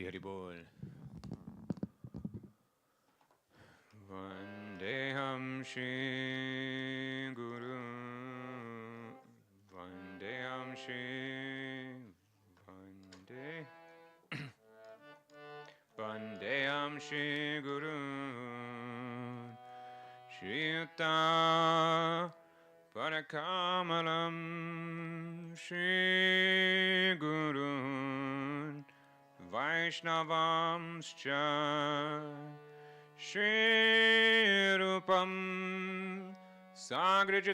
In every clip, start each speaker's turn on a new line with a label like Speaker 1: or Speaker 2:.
Speaker 1: Hari Bol. Vandeham Shri Guru. Vandeham Shri. Vandeham Shri Guru. Shri Yuta Parakamalam Shri Guru. Vaishnavamscha Shri Rupam Sagrajatam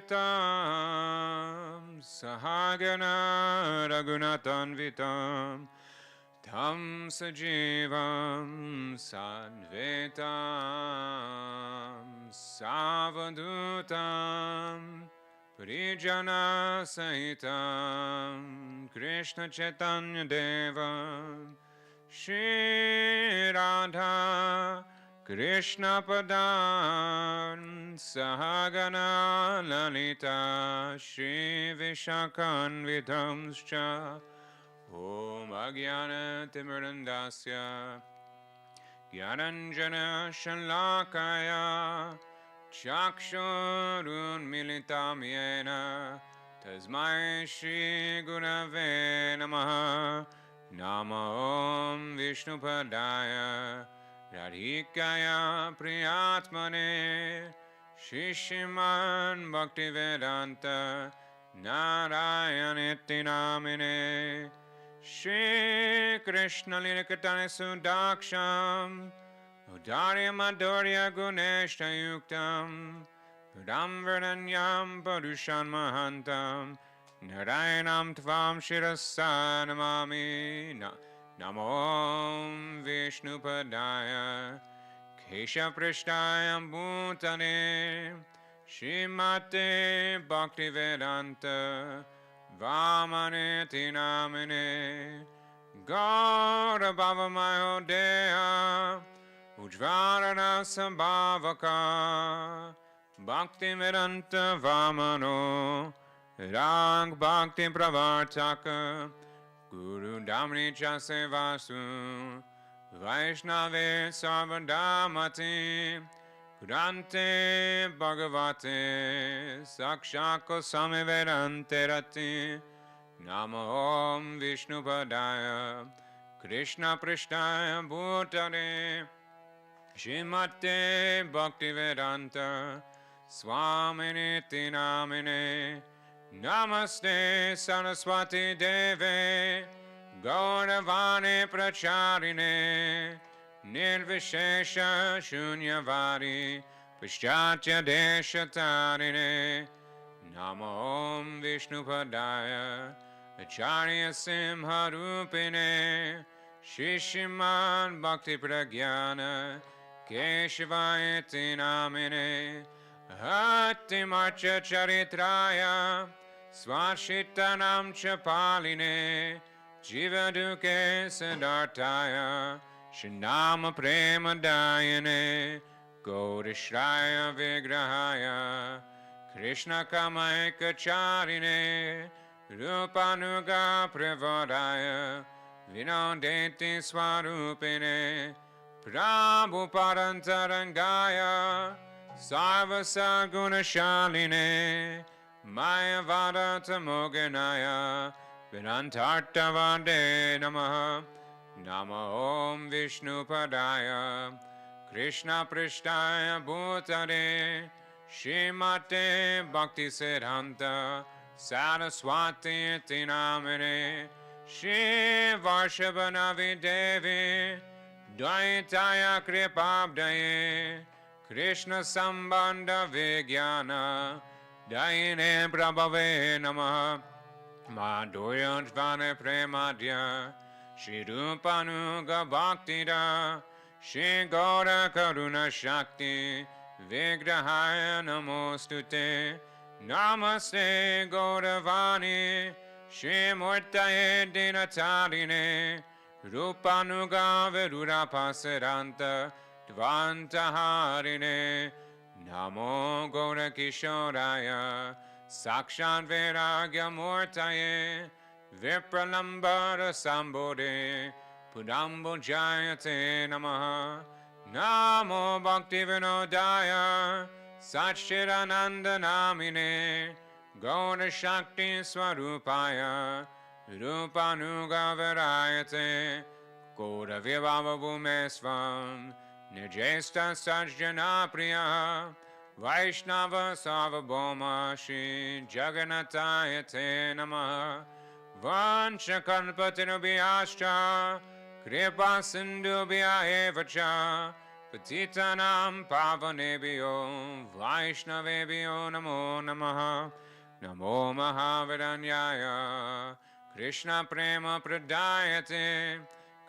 Speaker 1: Sahagana Raghunatanvitam Tam Sajivam Sadvetam Savadutam Prijana Sahitam Krishna Chaitanya Devam Shri Radha Krishna Padan Sahagana Lalita Shri Vishakanvitamscha Om Agyana Timirandasya Gyananjana Shalakaya Chakshurun Militam Yena Tasmai Shri Gurave Namaha Nama Om Vishnupadaya Radhikaya Priyatmane Shishiman Bhaktivedanta Narayaniti Namine Shri Krishna Lilikatane Sudaksham Udarya Madhurya Guneshta Yuktam Pudam Verdanyam Padushan Mahantam Narayanam Tvam Shirasa Namami Namo Vishnupadaya Kesha Prishtaya Bhutane Srimati Bhaktivedanta Vamaneti Namine Gaura Bhava Mayo Deha Ujvarana Sambhavaka Bhakti Vedanta Vamano Rang Bhakti Pravartaka Guru Damni Chasevasu Vaishnave Sarvadamati Kurante Bhagavate Sakshako Samivedante Rati Namo Om Vishnupadaya Krishna Prishtaya Bhutare Srimati Bhaktivedanta Swaminiti Namine Namaste Saraswati Deve Gauravane Pracharine Nirvishesha Shunyavari Paschatya Deshatarine Namo Om Vishnupadaya Acharya Simharupine Shishiman Bhakti Pragyana Keshavaiti Namine Hati Marcha Charitraya Swashitanam Chapaline Jivaduke Siddhartaya Shinama Prema Dayane Gaudishraya Vigrahaya Krishna Kamaika Charine Rupanuga Prevadaya Vinodeti Swarupine Prabhupadantarangaya Sarvasa Gunashaline Mayavada Tamoganaya Vinantartavade Namaha Nama Om Vishnupadaya Krishna Prishtaya Bhutare Srimate Bhakti Siddhanta Saraswati Iti Namine Shri Varshabhanavi Devi Dvaitaya Kripabdaye Krishna Sambandha Vigyana Daine Prabhave Namaha Madhuryantvane Premadya Shri Rupanuga Bhaktida Shri Gaura Karuna Shakti Vigrahaya Namostute Namaste Gauravani Shri Murtaye Dinatarine Rupanuga Vedura Pasiranta Dvantaharine Namo Gaura Kishoraya Sakshan Viragya Murtaye Vipralambara Sambodhe Pudambujayate Namaha Namo Bhaktivinodaya Satchidananda Namine Gaura Shakti Swarupaya Rupanuga Virayate Gaura Vibhava Bhumesvam Nijesta Sajjana Priya Vaishnava Savabhoma Shri Jagannatayate Namaha Vanchakalpatinubhyascha Kripa Sindhubhya evacha Patitanam Pavanebhyo Vaishnavebhyo Namo Namaha Namo Mahaviranyaya Krishna Prema Pradayate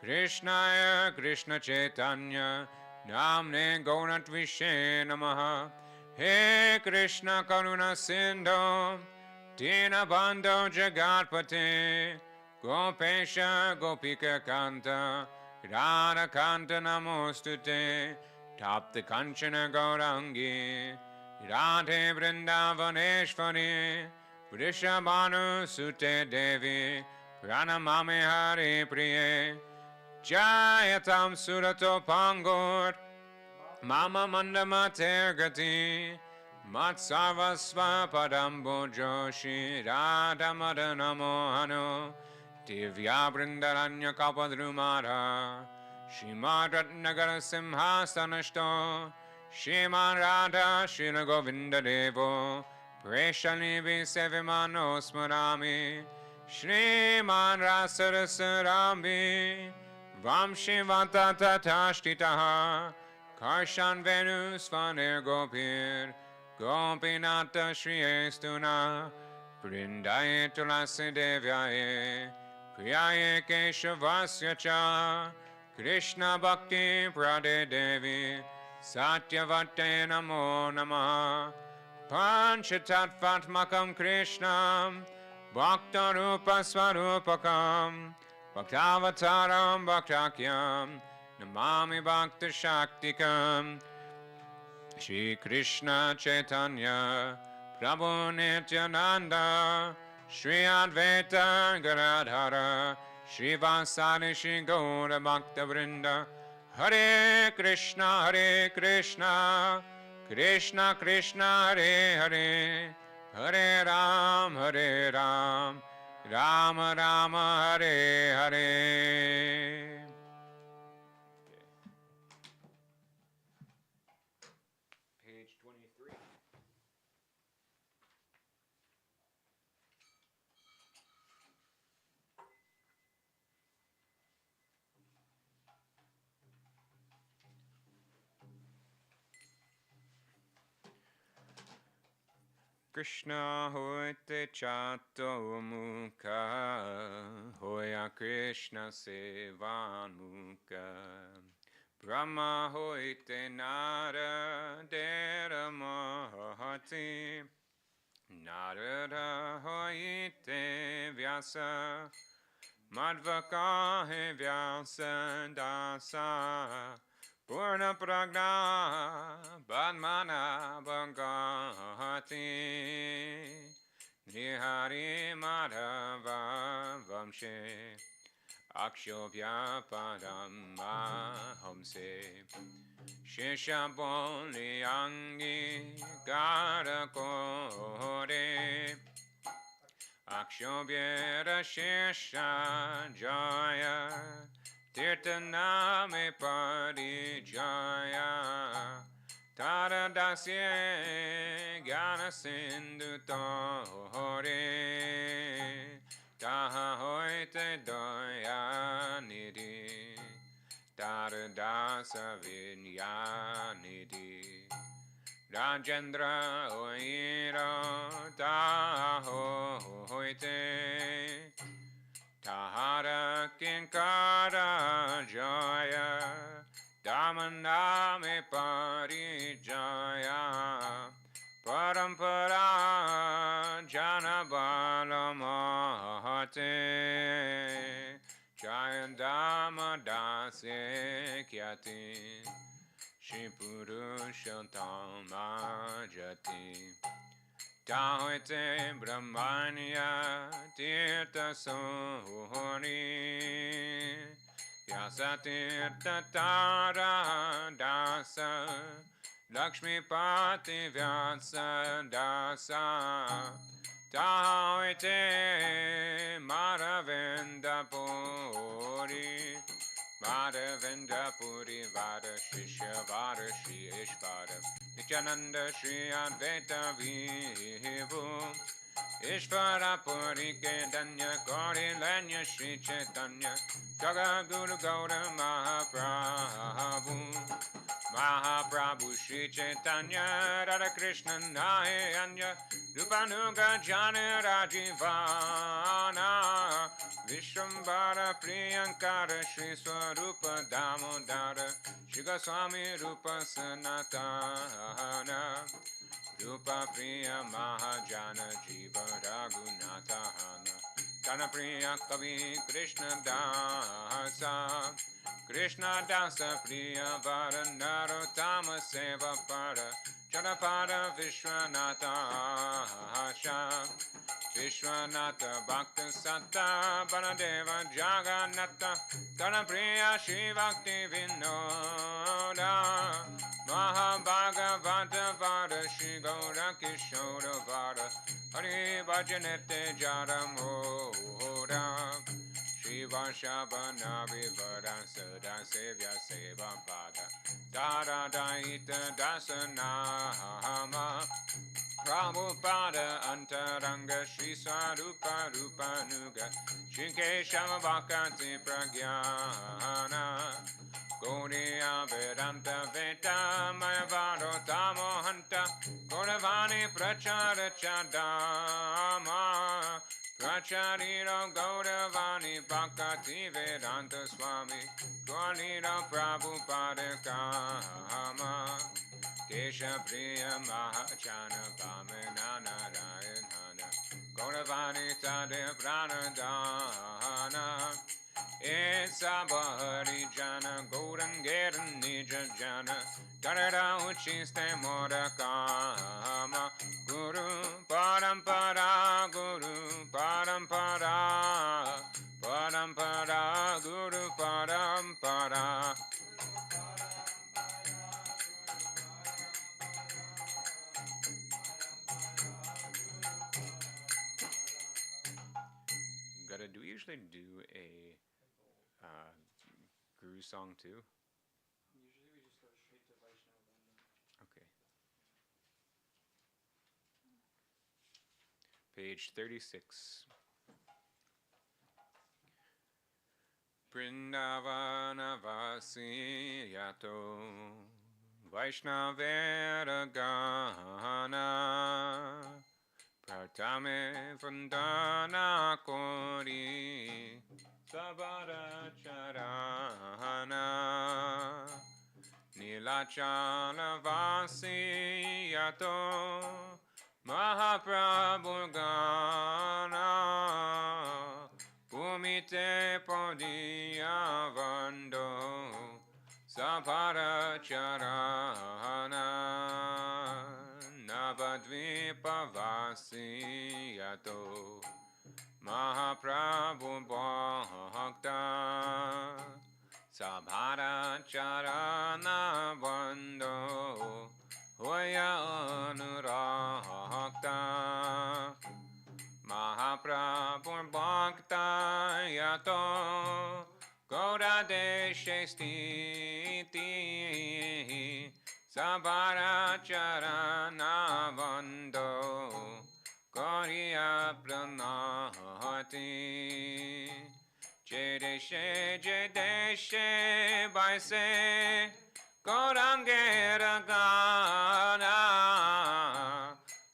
Speaker 1: Krishnaya Krishna Chaitanya Namne Gaunatvishe Namaha He Krishna Karuna Sindhu Dinabandho Jagatpate Gopesha Gopika Kanta Radha Kanta Namostute Tapta Kanchana Gaurangi Radhe Vrindavaneshwari Vrishabhanu Sute Devi Pranamame Hari Priye Jayatam Surato Pangur Mama Mandama Gati Matsavasva Padambo Joshi Radha Madana Mohano Divya Brindaranya Kapadrumara Shrimad Ratnagara Simhasanashto Shriman Radha Srila Govinda Devo Preshalivi Sevimano Smarami Shriman Rasarasarami Vamshivata Tatashtitaha Karshan Venus Vaner Gopir Gopinata Shri Estuna Brindaye Tulasi Devyaye Priyaye Keshavasya Cha Krishna Bhakti Prade Devi Satyavate Namo Namaha Panchatatvatmakam Krishnam Bhaktarupa Swarupakam Bhaktavataram Bhaktakyam Namami Bhakta Shaktikam Shri Krishna Chaitanya Prabhu Nityananda Shri Advaita Gadadhara Shri Vasari Shri Gaura Bhakta Vrinda Hare Krishna Krishna Krishna Hare Hare Hare Ram Rama Rama Hare Hare. Page 23. Krishna hoite chato mukha, hoya Krishna sevan mukha. Brahma hoite nara dera mahati, narada hoite vyasa, madhvaka he vyasa dasa. Purna pragna badmana bhagati Nihari madhava vamshe Akshobhya padamma hamse Shishabon liyangi gara kore Akshobhyera shisha jaya Tirtaname parijaya Tara Dasi Gyana Sindhu Tore Taha hoite doya nidhi Tara Dasa Vinya nidhi Rajendra oiro Taha hoite Tahara Kinkara Jaya Damaname Parijaya Parampara Janabala Mahate Jayandama Dasi Kyati Shipurushottama Jati Tahoite Brahmanya Tirtha Sohori Vyasatirtha Tara Dasa Lakshmipati Vyasa Dasa Tahoite Madhavinda Puri Madhavinda Puri Vada Shishya Vada Shri Ishvada Nityananda Shri Advaita Vivu Ishvara Puri Kedanya Gauri Lanya Shri Chaitanya Jaga Guru Gaura Mahaprabhu Mahaprabhu Shri Chaitanya Radha Krishna Nayanya Rupanuga Jana Rajivana Vishwambara Priyankara Shri Swarupa Damodara Shri Goswami Rupa Sanatana Rupa Priya Mahajana Jiva Raghunatahana Dana Priya Kavi Krishna Dasa Krishna Dasa Priya Vara Narottama Seva Para Janapada Vishwanatha Hasha Vishwanatha Bhakta Satta Banadeva Jagannatha Dana Priya Shri Bhakti Vinoda Mahabhagavata Vada Shri Gaura Kishora Vada Hari Bhajanete Jara Moda Shri Vashabhana Vivada Sada Sevya Seva Pada Dada Daita Dasanama Prabhupada Antaranga Shri Swarupa Rupanuga Shri Keshava Bhakti Pragyana Gaudiya Vedanta Veda Mayavado Tamohanta Gauravani Prachara Chadama Prachariro Gauravani Bhakti Vedanta Swami Gaurira Prabhupada Kama Kesha Priya Mahachana Vamana Narayana Gauravani Tade Pranadana Isabhari Jana Gaurangeran Nija Jana Tarada Uchiste Modakama Guru Parampara Guru Parampara Parampara Guru Parampara Gada, do we usually do a Guru song too?
Speaker 2: Usually we just go straight to Vaishnava.
Speaker 1: Okay. Page 36. Vrindavana Vasi Yato Vaishnavera Gana Pratame Vandana Kori Sabara Charana Nilachala Vasi Yato Mahaprabhu Gana Bhumite Podiya Vando Sabara Charana Navadvipa Vasi Yato Mahaprabhu Bhakta Sabhara Charana Vando Hoya Anurakta Mahaprabhu Bhakta Yato Gaura Deshe Stiti Sabhara Charana Vando Gauriya Pranahati Jedeshe Jedeshe Baise Gaurangera Gana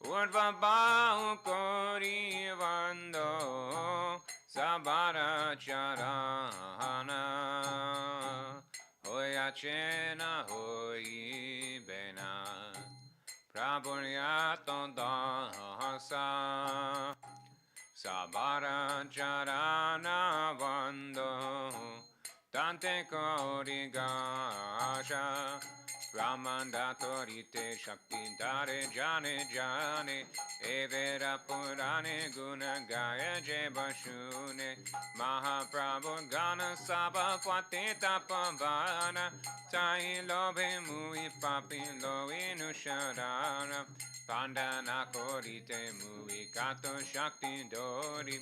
Speaker 1: Urva Bahu Kori Vando Sabara Charana Hoya Chena Hoyi Bena Prabhuryato Dasa Sabara Charana Vando Tante Kori Gasha Brahmandatorite Shakti Dare Jane Jane Evera Purane Guna Gaya Jebashune Mahaprabhu Gana Saba Kwatita Pavana Tai Lobe Mui Papi Loe Nusharana Pandana Korite Mui Kato Shakti Dori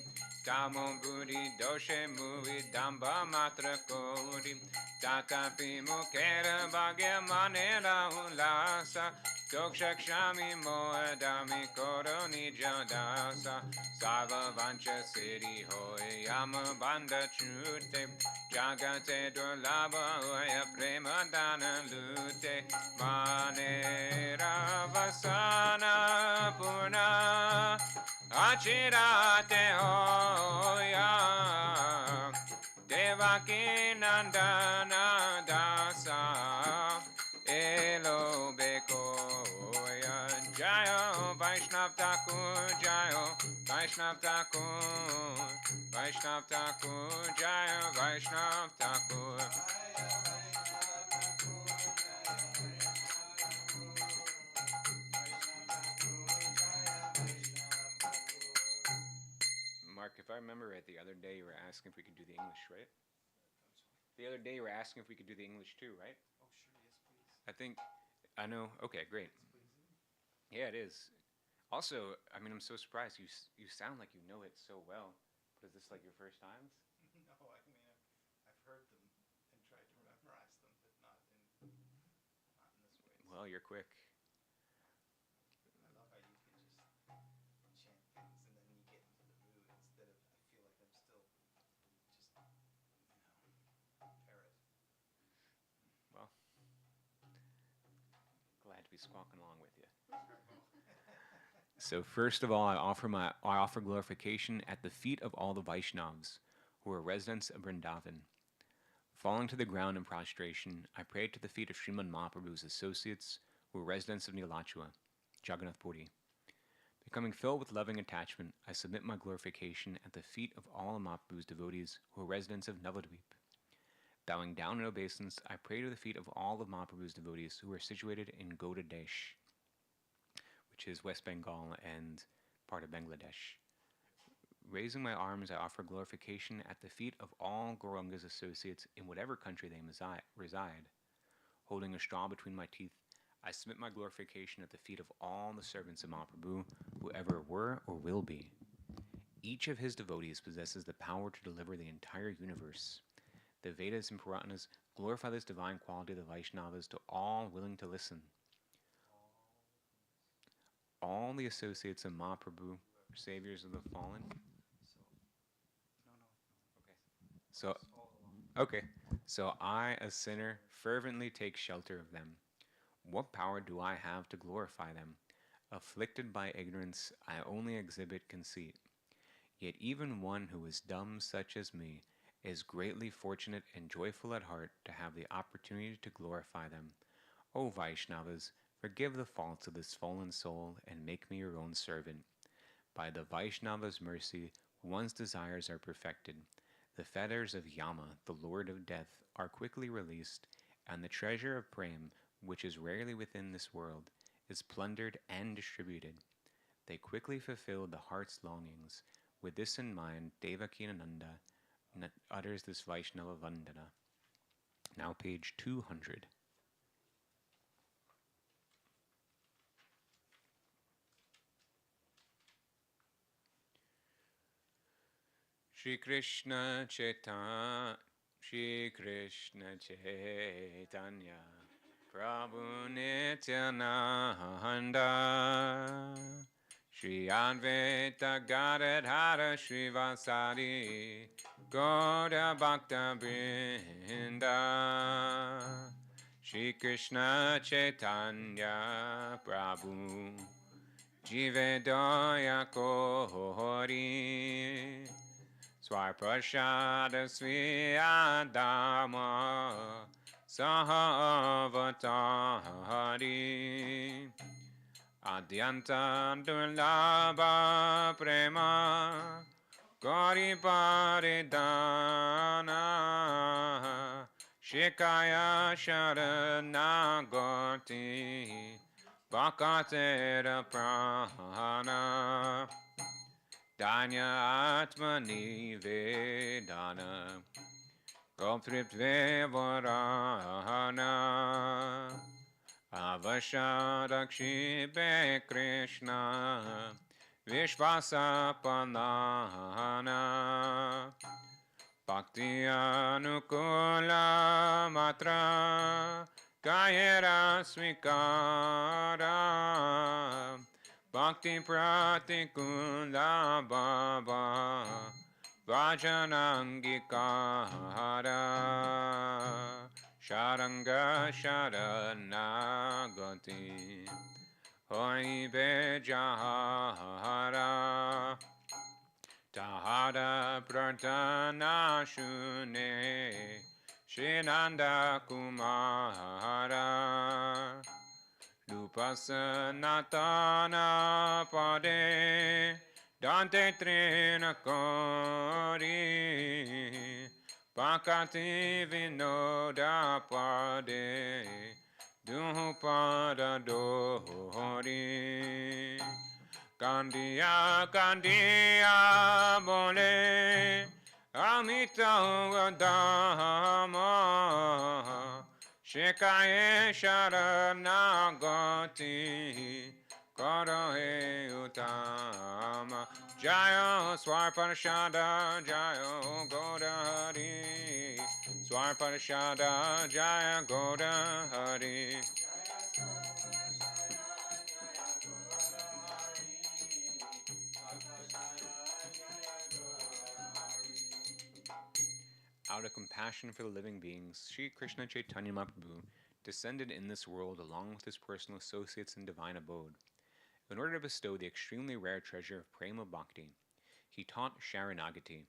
Speaker 1: Kamo Budi Doshe Mui Damba Matra Kori Tatapi Mukera Bhagya Manera Ulasa Dokshakshami Moadami Koro Nijadasa Sarva Vancha Siddhi Hoy Yama Banda Chute Jagate Durlabha Hoya Prema Dana Lute Manera Vasana Purna Achirate Hoya Devaki Nandana Dasa Elo Bekoya Jayo Vaishnav Thakur Jayo Vaishnav Thakur Vaishnav Thakur Jayo Vaishnav Thakur Mark, if I remember right, the other day you were asking if we could do the English, right? The other day you were asking if we could do the English too, right?
Speaker 2: Oh, sure, yes, please.
Speaker 1: I know. Okay, great. Yeah, it is. Also, I mean, I'm so surprised. You sound like you know it so well. But is this like your first times?
Speaker 2: No, I mean, I've heard them and tried to memorize them, but not in this way.
Speaker 1: Well, you're quick.
Speaker 2: I love how you can just chant things and then you get into the mood instead of, I feel like I'm still just, parrot.
Speaker 1: Well, glad to be squawking along with you. So first of all, I offer glorification at the feet of all the Vaishnavas, who are residents of Vrindavan. Falling to the ground in prostration, I pray to the feet of Srimad Mahaprabhu's associates, who are residents of Nilachua, Jagannath Puri. Becoming filled with loving attachment, I submit my glorification at the feet of all of Mahaprabhu's devotees, who are residents of Navadvip. Bowing down in obeisance, I pray to the feet of all of Mahaprabhu's devotees, who are situated in Gauda Desh, which is West Bengal and part of Bangladesh. Raising my arms, I offer glorification at the feet of all Gauranga's associates in whatever country they reside. Holding a straw between my teeth, I submit my glorification at the feet of all the servants of Mahaprabhu, who ever were or will be. Each of his devotees possesses the power to deliver the entire universe. The Vedas and Puranas glorify this divine quality of the Vaishnavas to all willing to listen. All the associates of Mahaprabhu, saviors of the fallen. So I, a sinner, fervently take shelter of them. What power do I have to glorify them? Afflicted by ignorance, I only exhibit conceit. Yet even one who is dumb such as me is greatly fortunate and joyful at heart to have the opportunity to glorify them. O Vaishnavas, forgive the faults of this fallen soul and make me your own servant. By the Vaishnava's mercy, one's desires are perfected. The fetters of Yama, the lord of death, are quickly released, and the treasure of Prem, which is rarely within this world, is plundered and distributed. They quickly fulfill the heart's longings. With this in mind, Devakinananda utters this Vaishnava Vandana. Now page 200. Shri Krishna Chaitanya Prabhu Nityananda Shri Advaita Gadadhara Srivasadi Gauda Bhakta Vrinda Shri Krishna Chaitanya Prabhu Jivedaya Kohori Swarprashada Swiyadama Sahavatari Adyanta Durlabha Prema Gauri Paridana Shikaya Sharanagati Bakatera Prana Danya Atmani Vedana Goptriptve Varana Avashadakshibhe Krishna Vishvasapanana Bhakti Anukula Matra Kayera Swikara Bhakti Pratikula Baba Vajanangikara Sharanga Sharanagati Hoi Bejahara Tahara Pratana Shune Shinanda Kumara Lupasanatana Pade Dante Trinakori Pakati Vinoda Pade Dupada Dohori Kandiya Kandiya Bole Amita Dhamma Shikaye Sharanagati Karahe Utama Jaya Swarparashada Jaya Godahari Swarparashada Jaya Godahari Out of compassion for the living beings, Sri Krishna Chaitanya Mahaprabhu descended in this world along with his personal associates in divine abode. In order to bestow the extremely rare treasure of Prema Bhakti, he taught Sharanagati,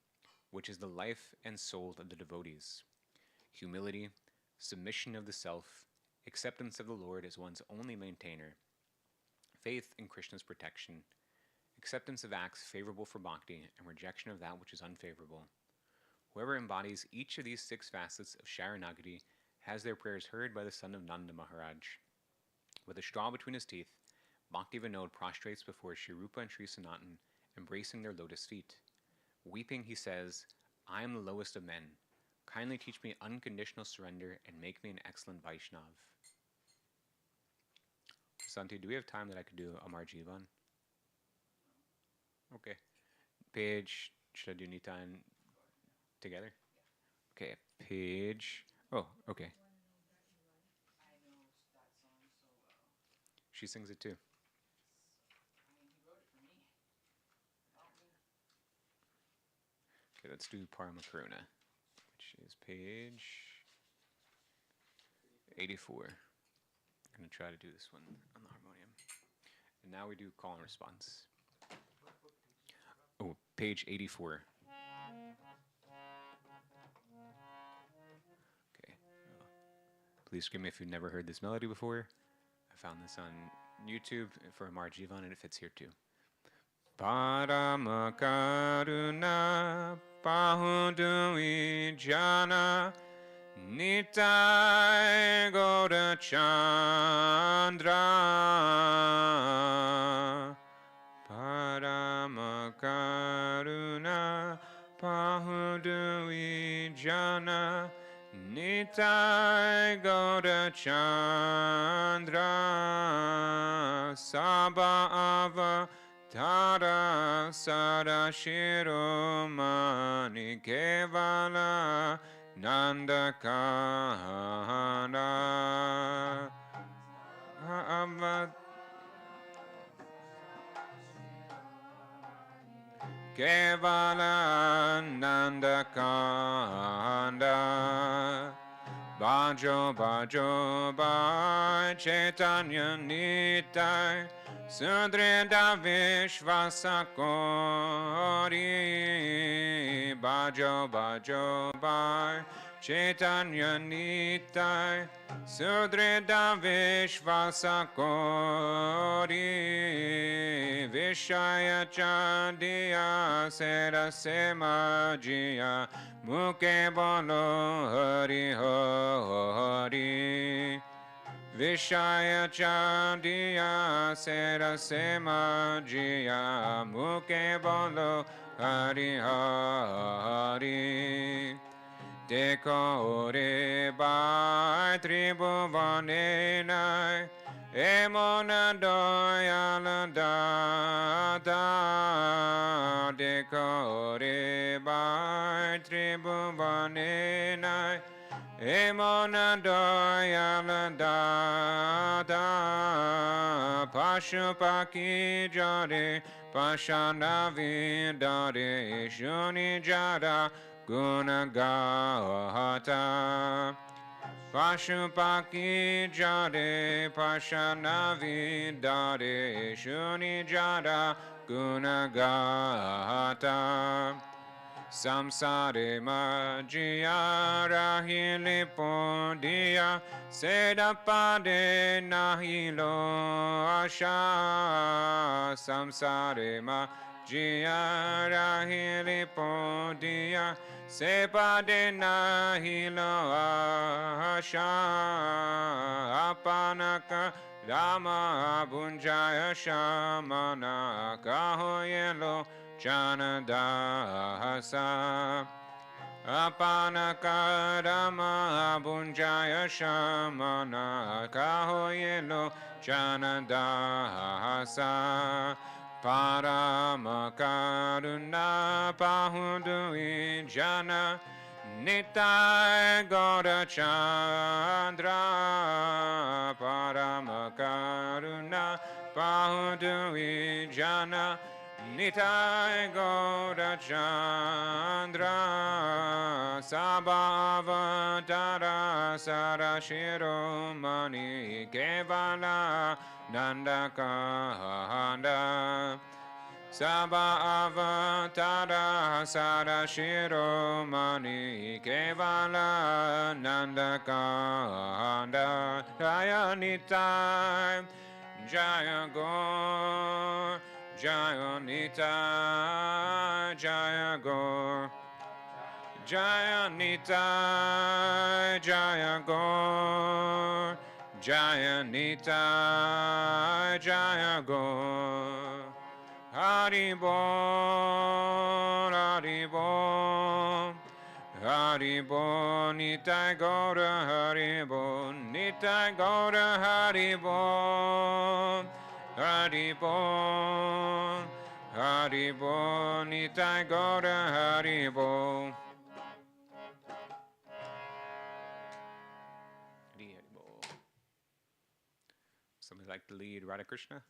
Speaker 1: which is the life and soul of the devotees. Humility, submission of the self, acceptance of the Lord as one's only maintainer, faith in Krishna's protection, acceptance of acts favorable for bhakti, and rejection of that which is unfavorable. Whoever embodies each of these 6 facets of Sharanagati has their prayers heard by the son of Nanda Maharaj. With a straw between his teeth, Bhakti Vinod prostrates before Sri Rupa and Sri Sanatan, embracing their lotus feet. Weeping, he says, I am the lowest of men. Kindly teach me unconditional surrender and make me an excellent Vaishnav. Santi, do we have time that I could do Amar Jivan? Okay. Page, should I do Nita and together? Okay, page. Oh, okay. She sings it too. Okay, let's do Parama Karuna, which is page 84. I'm going to try to do this one on the harmonium. And now we do call and response. Oh, page 84. Okay. Please scream me if you've never heard this melody before. I found this on YouTube for Amar Jivan, and it fits here too. Parama Karuna Pahudui Jana Nitai Gaura Chandra Parama Karuna Pahudui Jana Nitai Gaura Chandra Saba Ava Tara Sada Shiromani Kevala Nandakana Kevala Nandakanda Bajo Bajo Ba Chaitanya Nitai Sudreda Vishvasakori Bajo Bajo Ba Chaitanya Nitai Sudrida Vishvasakori Vishaya Chandiya Serasema Jiya Mukhe Bolo Hari Hari Vishaya Chandiya Serasema Jiya Mukhe Bolo Hari Hari Dekore Bai Tribhuvanenai Emona Doyalanda Dekore Bai Tribhuvanenai Emona Doyalanda Pashupaki Jare Pashanavi Dare Shuni Jara Gunagata Pashupaki Jade Pashanavi Dare Shuni Jada Gunagata Samsare Majia Rahili Pondia Sedapade Nahilo Asha Samsare Majia Rahili Pondia Sepade Nahilo Asha Apanaka Rama Bunjaya Shamana Kahoyelo Janadasa Apanakarama Bunjaya Shamana Kahoyelo Janadasa Paramakaruna Pahundui Jana Nitai Gaura Chandra Paramakaruna Pahundui Jana Nitai Gaura Chandra Sabhavatara Sarashiromani Kevala Dandakahanda Sabhavatara Sarashiromani Kevala Nandakahanda Jaya Nitai Jaya Gaur Jaya Nitai Jaya Gaur Jaya Nitai Jaya Gaur Jaya Nitai Jaya Gaur Hari Bol Hari Bol Hari Bol Nitai Gaura Hari Bol Nitai Gaura Hari Bol Hari Bol Hari Bol Nitai Gaura Hari Bol Hari Bol. Somebody like to lead Radha Krishna?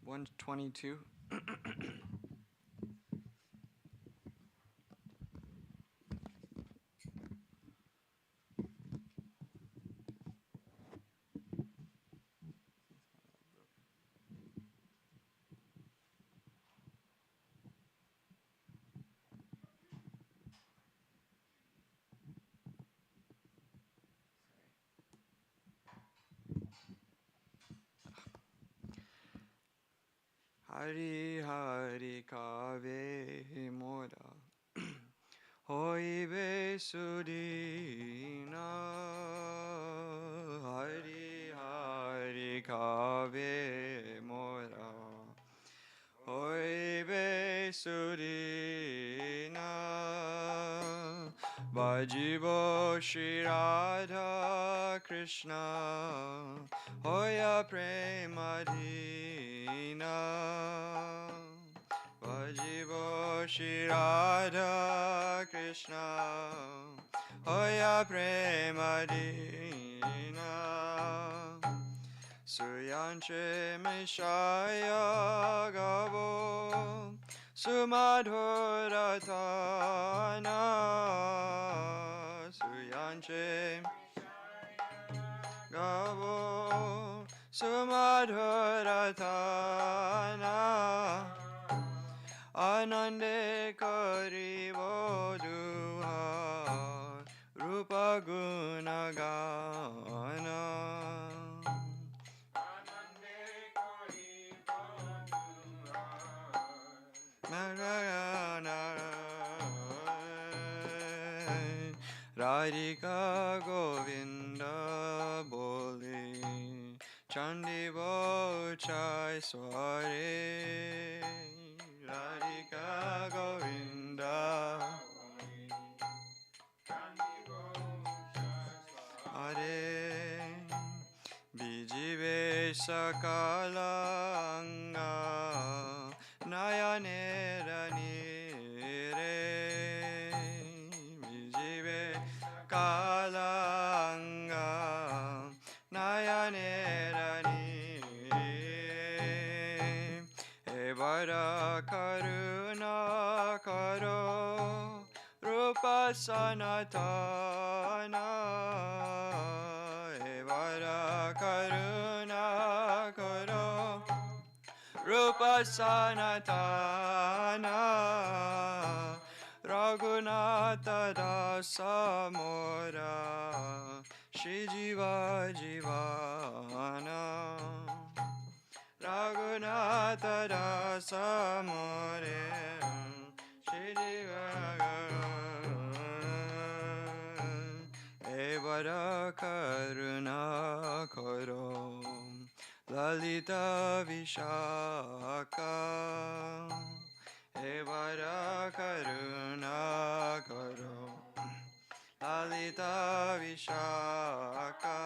Speaker 3: One 22. Hari Hari Kave Mora Hoibe Sudina Hari Hari Kave Mora Hoibe Sudina Bajibo Shri Radha Krishna Hoya Premadina Vajivo Shri Radha Krishna Hoya Premadina Surya Suyanche Mishaya Gabo Sumadhuratana Suyanche Gabo Sumadhuratana Anande Karibo Duha Rupa Gunagana Radhika Govinda Boli Chandi Bochai Sware Radhika Govinda Hare Bijive Sakalanga Nayanera Nire Bijive Kalanga Nayanera Nire Evara Karuna Karo Rupa Sanatana Evara Karuna Karo Rupa Sanatana Raghunatha Dasa Mora Shri Jiva Jivana Raghunatha Dasa More Shri Jiva Evara Karuna Karo Lalita Vishaka Evara Karuna Karo Lalita Vishaka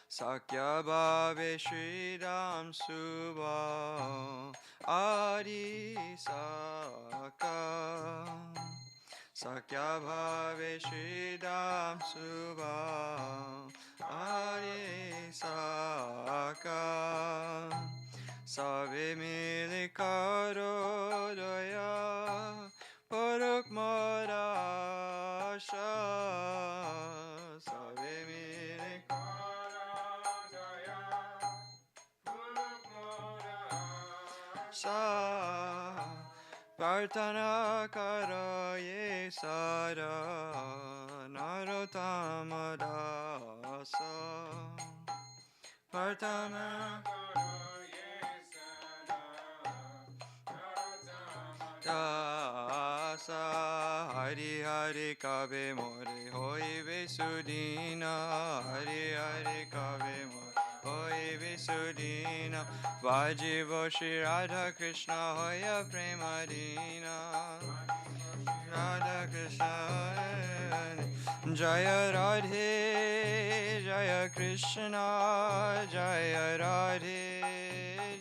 Speaker 3: Sakya Bhave Shri Ram Subha Adi Saka Sakya Bhave Shri Ram Subha Adi Saka Sabe Mili Karo Daya Paruk Marasha Sabe Mili Sa Partana Karo Ye Sara Narottama Dasa Partana Dasa Hari Hari Kabe More Hoi Vesudina Hari Hari Kabe More Hoi Vesudina Vajivo Shri Radha Krishna Hoya Premadina Radha Krishna Jaya Radhe Jaya Krishna Jaya Radhe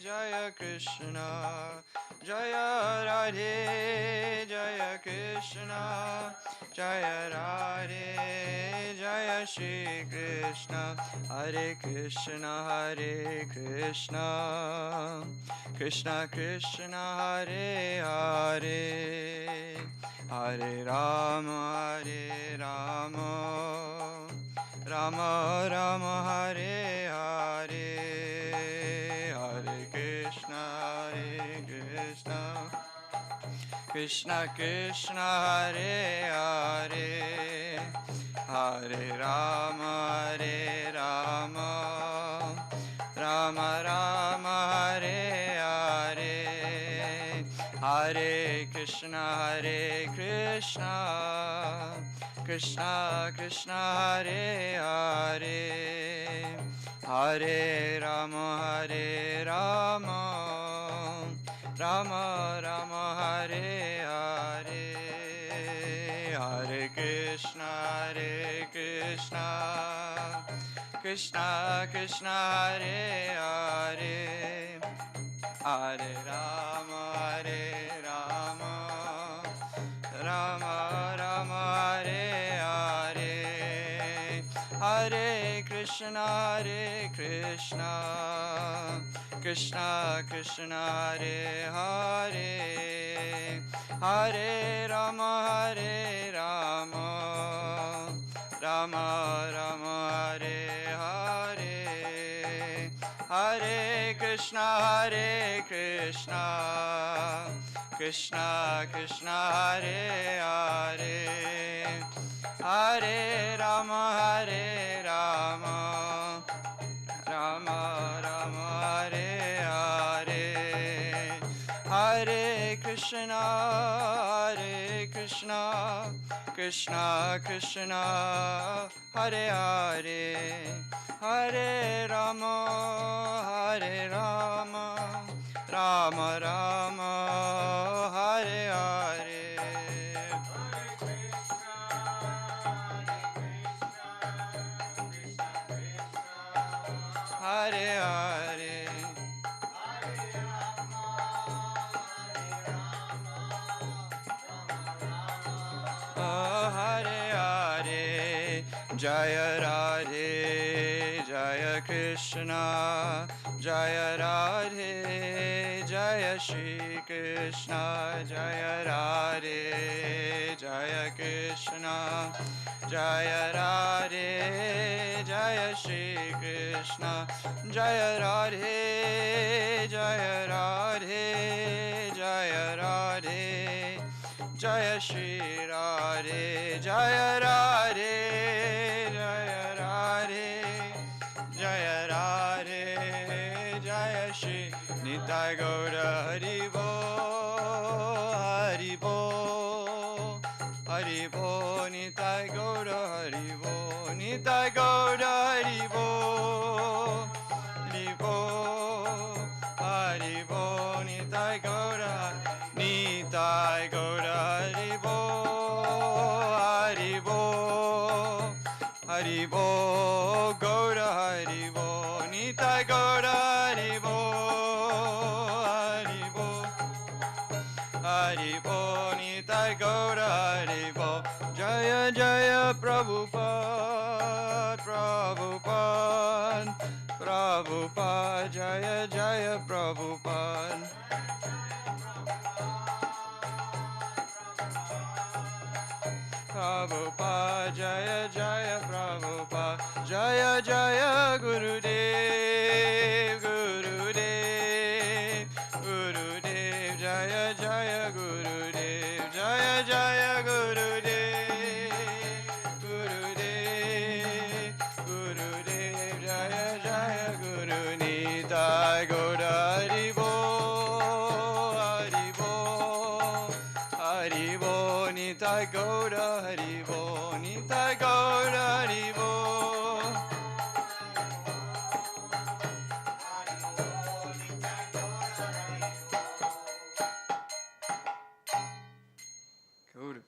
Speaker 3: Jaya Krishna Jaya Radhe Jaya Krishna Jaya Radhe Jaya Shri Krishna Hare Krishna Hare Krishna Krishna Krishna Hare Hare Hare Rama Hare Rama Rama Rama Hare Hare Hare Krishna Krishna Krishna Hare Hare Hare Rama Rama Rama Hare Hare Hare Krishna Krishna Krishna Hare Hare Hare Rama Rama Rama Hare Hare Hare Krishna Krishna Krishna Hare Hare Hare Rama Rama Rama Hare Hare Hare Krishna Krishna, Hare Krishna, Krishna Krishna, Hare Hare, Hare Rama, Hare Rama, Rama Rama, Hare Hare, Hare Krishna, Hare Krishna, Krishna Krishna, Hare Hare, Hare Rama, Hare Rama, Rama Rama, Hare Hare, Hare Krishna, Hare Krishna, Krishna Krishna, Hare Hare, Hare Rama, Hare Rama, Rama Rama, Hare Hare. Hare Hare, oh Hare Hare, Jaya Radhe, Jaya Krishna, Jaya Radhe, Jaya Shri Krishna, Jaya Radhe, Jaya Krishna, Jaya Radhe, Jaya Shri Krishna, Jaya Radhe, Jaya Radhe, Jaya Radhe, Jaya Shri Radhe, Jaya Radhe, Jaya Radhe, Jaya Radhe, Jaya Shri Nitai Gaura Haribo, Haribo, Haribo, Nitai Gaura Haribo, Nitai Gaura Haribo, Haribo, Haribo, Nitai Gaura, Nitai Gaura Haribo, Haribo, Haribo, Gaura Haribo, Nitai Gaura Haribo, Haribo, Haribo, Nitai Gaura Haribo, Jaya Jaya Prabhupada, Prabhupada, Prabhupada, Jaya Jaya Prabhupada. Prabhupada, Jaya Jaya Prabhupada, Jaya Jaya Gurudev, Gurudev, Gurudev, Jaya Jaya Gurudev, Jaya Jaya Gurudev, Gurudev, Gurudev, Jaya Jaya Guru Nitai Gaura Haribo, Haribo, Haribo, Nitai Gaura Haribo, Nitai Gaura Haribo. Gaura.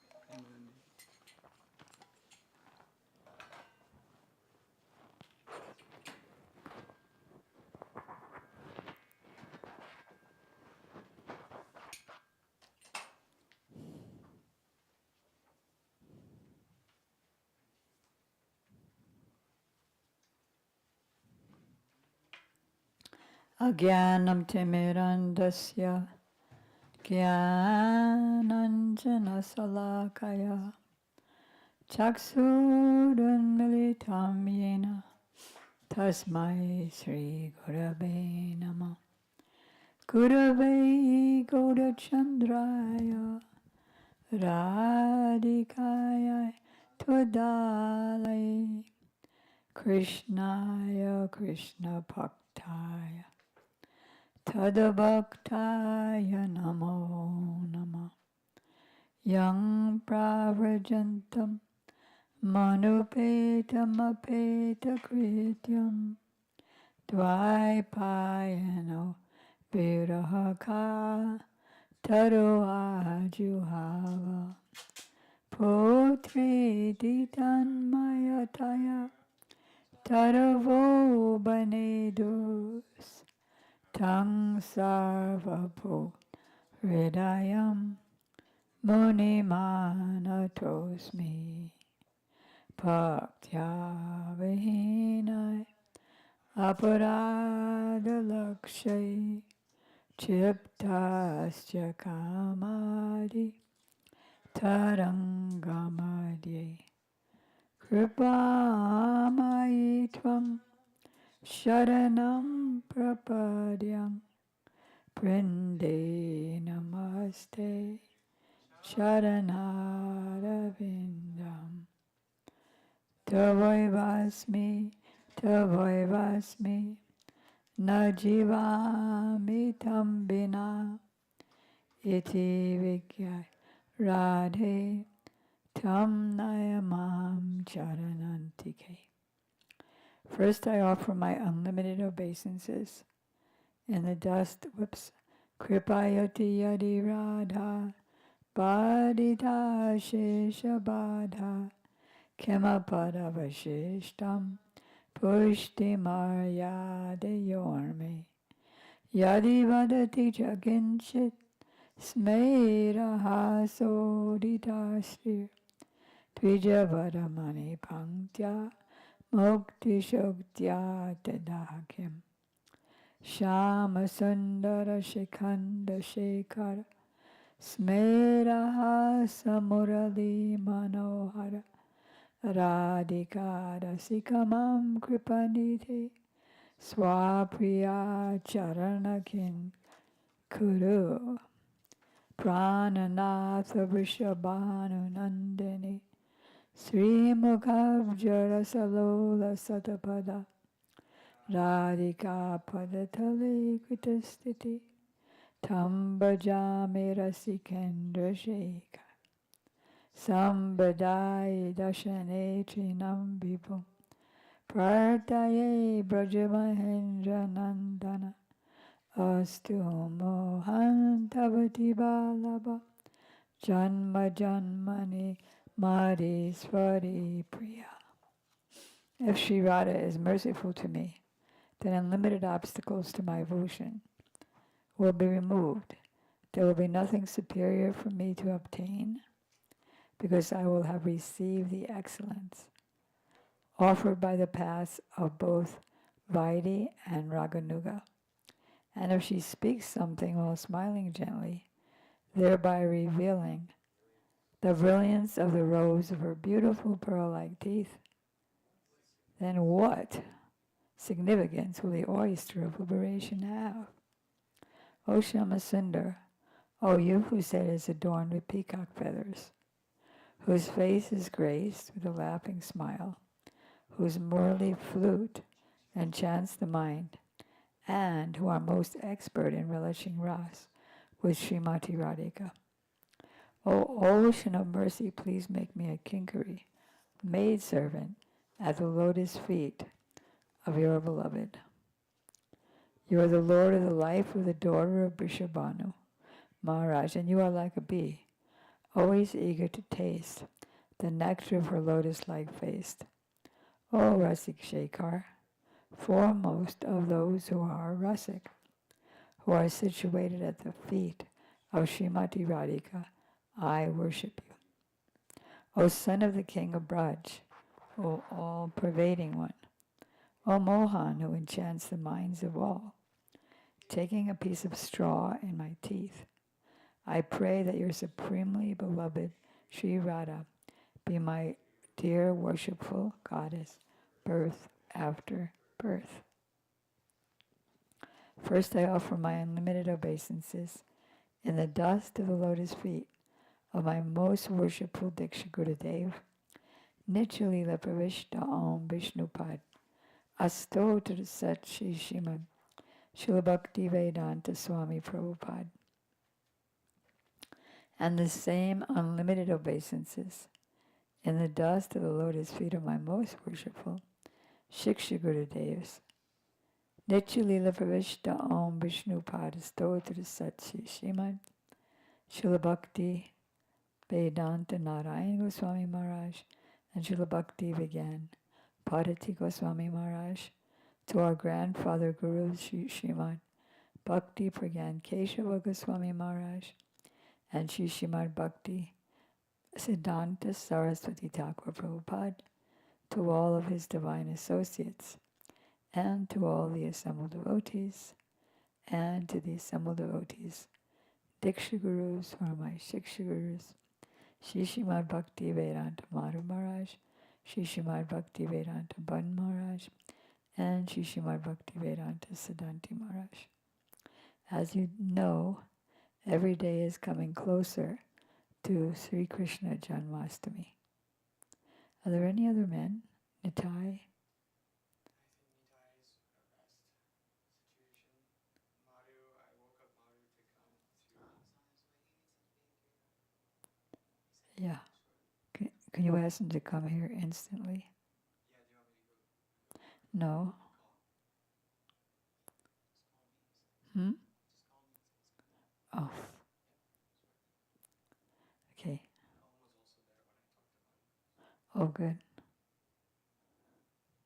Speaker 4: Agyanam timirandasya Gyananjana salakaya Chaksurunmilitam yena Tasmai Sri Gurave Namah Gurave Gaurachandraya Radhikaya Twadalai Krishnaya Krishna Bhaktaya Tadabhaktaya Namo Namah Yang Pravrajantam Manupetam Apeta Krityam Dvaipayano Virahaka Taruajuhava Putri Ditanmayataya Taravo Banedus Tang Sarvapo Hridayam Munimana Tosmi Bhaktya Vihinai Aparada Lakshay Chiptasya Kamadi Tarangamadye Kripamayi Tvam Sharanam Prapadyam Prinde Namaste Sharanaravindam Tavoy Vasmi Najivami Tambina Iti Vikyai Radhe Tam Nayamam Charanantike. First I offer my unlimited obeisances in the dust, Kripayati Yadi Radha Badita Shesha Badha Kemapada Vashishtam Pushti Maryade Yorme Yadi Vadati Chakinchit Smera Hasodita Shri Twijavadamani Panktya Mukti Shoktya Tadakim Shama Sundara Shikhanda Shekhara Smera Samurali Manohara Radhikara Sikamam Kripaniti Swapriya Charanakin Kuru Prananatha Vrishabhanu Nandini Sri Mukhabjara Salola Satapada Radhika Padatali Kritastiti Tambajami Rasikendra Shekha Sambadai Dashane Trinam Vibhu Partaye Brajamahendra Nandana Astu Mohan Tavati Balaba Janma Janmani Madi Swari Priya. If Sri Radha is merciful to me, then unlimited obstacles to my evolution will be removed. There will be nothing superior for me to obtain, because I will have received the excellence offered by the paths of both Vaidhi and Raganuga. And if she speaks something while smiling gently, thereby revealing the brilliance of the rows of her beautiful pearl-like teeth, then what significance will the oyster of liberation have? O Shyamasundar, O you whose head is adorned with peacock feathers, whose face is graced with a laughing smile, whose Murli flute enchants the mind, and who are most expert in relishing ras with Srimati Radhika. O ocean of mercy, please make me a kinkari, maidservant at the lotus feet of your beloved. You are the Lord of the life of the daughter of Vrishabhanu, Maharaj, and you are like a bee, always eager to taste the nectar of her lotus-like face. O Rasik Shekhar, foremost of those who are Rasik, who are situated at the feet of Srimati Radhika, I worship you. O son of the king of Braj, O all-pervading one, O Mohan, who enchants the minds of all, taking a piece of straw in my teeth, I pray that your supremely beloved Sri Radha be my dear worshipful goddess, birth after birth. First I offer my unlimited obeisances in the dust of the lotus feet of my most worshipful Diksha Gurudev, Nityalila Pravishta Om Vishnupad, Astotra Sat Shri Srimad Srila Bhakti Vedanta Swami Prabhupada, and the same unlimited obeisances in the dust of the lotus feet of my most worshipful Shiksha Gurudevs, Nityalila Pravishta Om Vishnupad Astotra Sat Shri Srimad Srila Bhakti Vedanta Narayan Goswami Maharaj and Srila Bhakti Vigyan Padati Goswami Maharaj, to our grandfather Guru Sri Srimad Bhakti Pragyan Keshava Goswami Maharaj and Sri Srimad Bhakti Siddhanta Saraswati Thakur Prabhupada, to all of his divine associates, and to all the assembled devotees, and to the assembled devotees, Diksha Gurus, who are my Shiksha Gurus, Shri Srimad Bhakti Vedanta Madhu Maharaj, Shri Srimad Bhakti Vedanta Ban Maharaj, and Shri Srimad Bhakti Vedanta Siddhanti Maharaj. As you know, every day is coming closer to Sri Krishna Janmashtami. Are there any other men? Nitai?
Speaker 2: I think Nitai's a rest situation. Madhu, I woke up Madhu to come through. He's on his way. He needs to be here.
Speaker 4: Yeah. Can you ask him to come here instantly?
Speaker 2: Yeah, do you want me to go?
Speaker 4: No.
Speaker 2: Just call me.
Speaker 4: Hmm?
Speaker 2: Just call me.
Speaker 4: Oh. Okay.
Speaker 2: Colin was also there when I talked about it.
Speaker 4: Oh, good.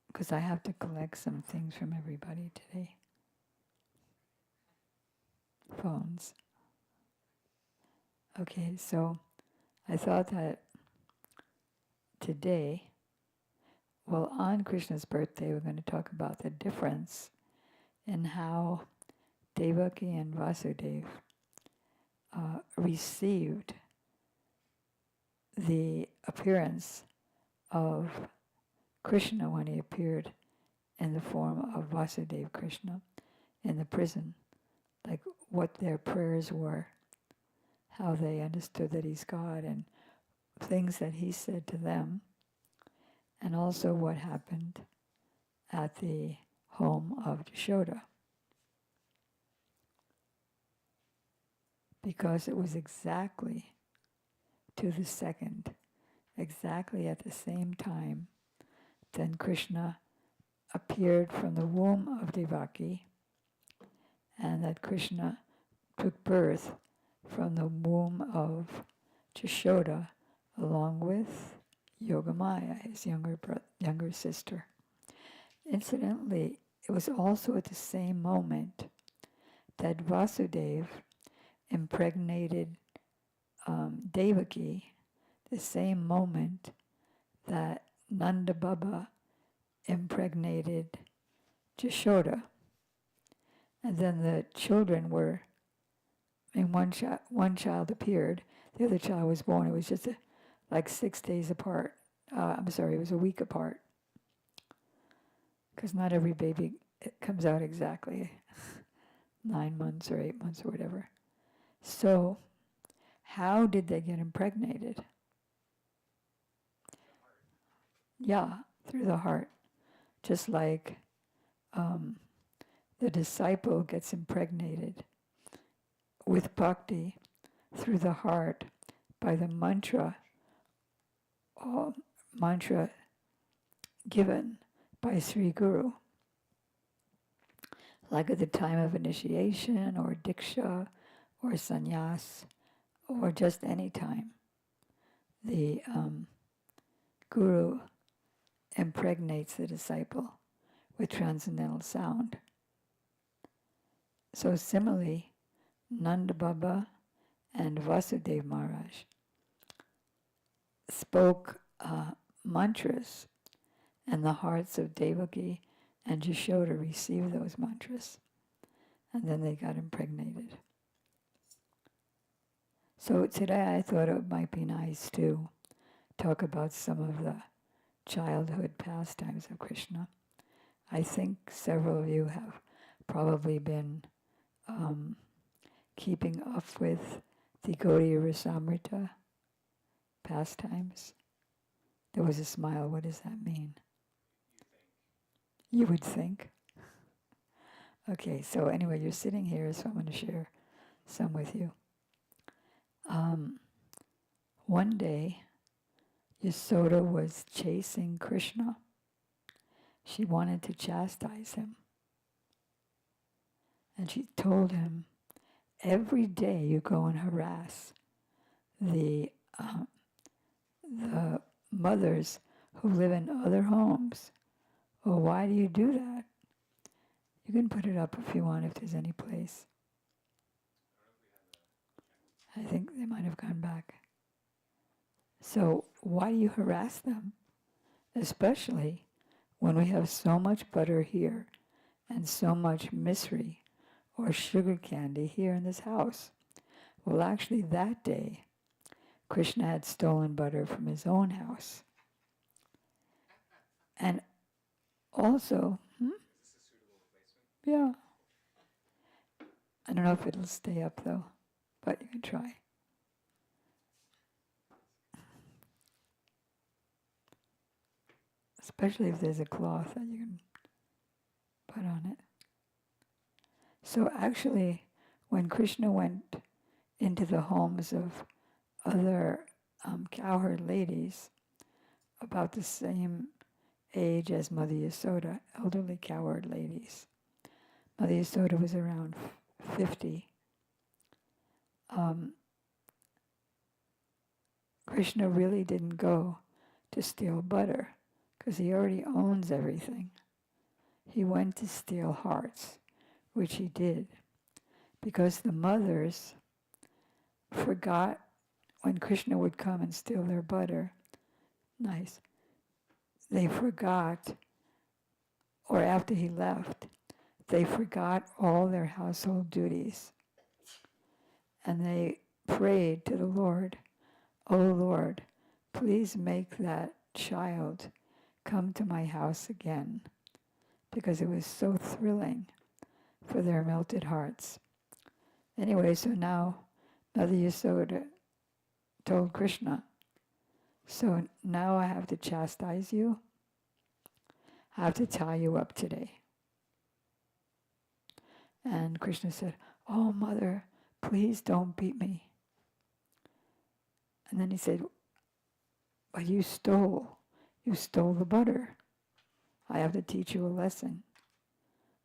Speaker 4: Because I have to collect some things from everybody today. Phones. Okay, so I thought that today, well, on Krishna's birthday, we're going to talk about the difference in how Devaki and Vasudeva received the appearance of Krishna when he appeared in the form of Vasudeva Krishna in the prison, like what their prayers were, how they understood that he's God, and things that he said to them, and also what happened at the home of Jashoda. Because it was exactly to the second, exactly at the same time, then Krishna appeared from the womb of Devaki, and that Krishna took birth from the womb of Jashoda, along with Yogamaya, his younger sister. Incidentally, it was also at the same moment that Vasudeva impregnated Devaki, the same moment that Nanda Baba impregnated Jashoda. And then the children were, one child appeared, the other child was born. It was just like 6 days apart. It was a week apart. Because not every baby comes out exactly 9 months or 8 months or whatever. So, how did they get impregnated? Yeah, through the heart. Just like the disciple gets impregnated with bhakti through the heart by the mantra given by Sri Guru. Like at the time of initiation or diksha or sannyas or just any time, the Guru impregnates the disciple with transcendental sound. So similarly, Nanda Baba and Vasudeva Maharaj spoke mantras, and the hearts of Devaki and Jashoda received those mantras, and then they got impregnated. So today I thought it might be nice to talk about some of the childhood pastimes of Krishna. I think several of you have probably been keeping up with the Gaudiya Rasamrita pastimes. There was a smile. What does that mean? You would think. Okay, so anyway, you're sitting here, so I'm going to share some with you. One day, Yasoda was chasing Krishna. She wanted to chastise him. And she told him, every day you go and harass the mothers who live in other homes. Well, why do you do that? You can put it up if you want, if there's any place. I think they might have gone back. So why do you harass them? especially when we have so much butter here and so much misri or sugar candy here in this house. Well, actually, that day, Krishna had stolen butter from his own house. And also, yeah, I don't know if it'll stay up though, but you can try. Especially if there's a cloth that you can put on it. So actually, when Krishna went into the homes of other cowherd ladies about the same age as Mother Yasoda, elderly cowherd ladies. Mother Yasoda was around 50. Krishna really didn't go to steal butter because he already owns everything. He went to steal hearts, which he did, because the mothers forgot when Krishna would come and steal their butter. Nice. They forgot, or after he left, they forgot all their household duties. And they prayed to the Lord, "Oh Lord, please make that child come to my house again," because it was so thrilling for their melted hearts. Anyway, so now Mother Yasoda told Krishna, "So now I have to chastise you. I have to tie you up today." And Krishna said, "Oh, Mother, please don't beat me." And then he said, "But you stole the butter. I have to teach you a lesson."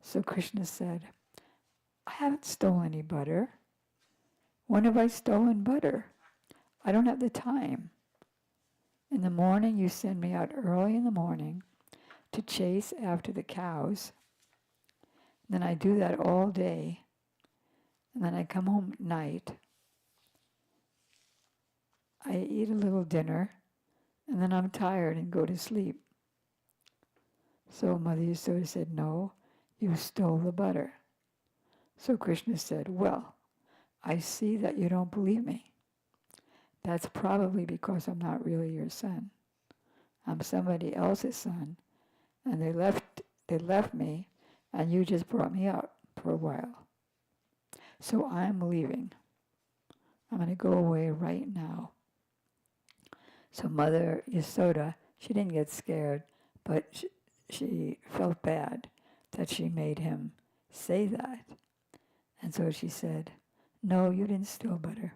Speaker 4: So Krishna said, "I haven't stolen any butter. When have I stolen butter? I don't have the time. In the morning, you send me out early in the morning to chase after the cows. Then I do that all day. And then I come home at night. I eat a little dinner, and then I'm tired and go to sleep." So Mother Yasoda said, "No, you stole the butter." So Krishna said, "Well, I see that you don't believe me. That's probably because I'm not really your son. I'm somebody else's son, and they left me, and you just brought me up for a while. So I'm leaving. I'm going to go away right now." So Mother Yasoda, she didn't get scared, but she felt bad that she made him say that. And so she said, "No, you didn't steal butter."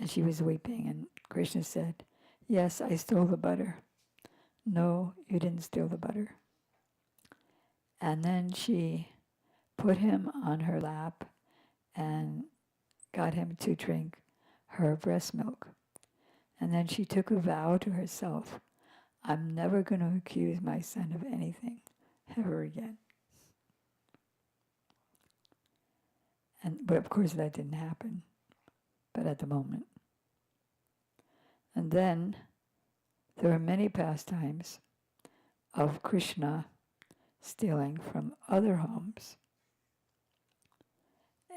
Speaker 4: And she was weeping, and Krishna said, "Yes, I stole the butter." "No, you didn't steal the butter." And then she put him on her lap and got him to drink her breast milk. And then she took a vow to herself, "I'm never going to accuse my son of anything ever again." But of course that didn't happen, but at the moment. And then there are many pastimes of Krishna stealing from other homes.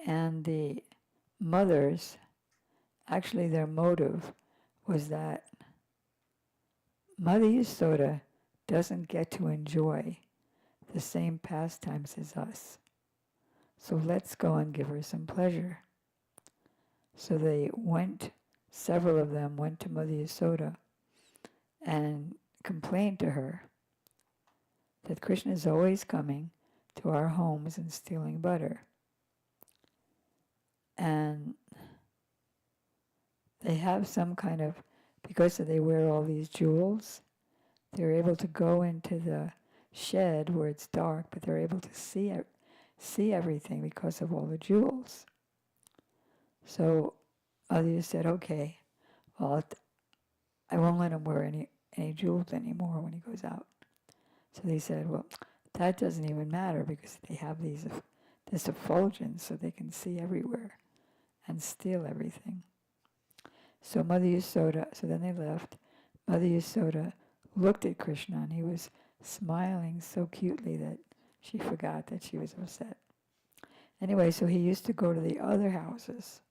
Speaker 4: And the mothers, actually their motive was that Mother Yasoda doesn't get to enjoy the same pastimes as us. So let's go and give her some pleasure. So several of them went to Mother Yasoda and complained to her that Krishna is always coming to our homes and stealing butter. And they have some kind of, because they wear all these jewels, they're able to go into the shed where it's dark, but they're able to see everything because of all the jewels. So others said, "Okay, well, I won't let him wear any jewels anymore when he goes out." So they said, "Well, that doesn't even matter because they have this effulgence so they can see everywhere and steal everything." So Mother Yasoda, so then they left. Mother Yasoda looked at Krishna and he was smiling so cutely that she forgot that she was upset. Anyway, so he used to go to the other houses.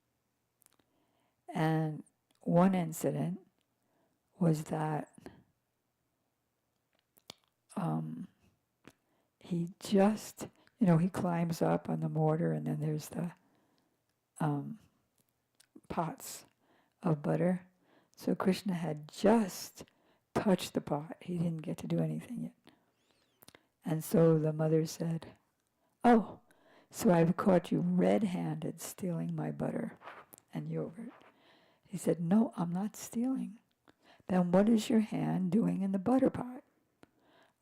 Speaker 4: And one incident was that he just, he climbs up on the mortar and then there's the pots of butter. So Krishna had just touched the pot. He didn't get to do anything yet. And so the mother said, "Oh, so I've caught you red-handed stealing my butter and yogurt." He said, "No, I'm not stealing." "Then what is your hand doing in the butter pot?"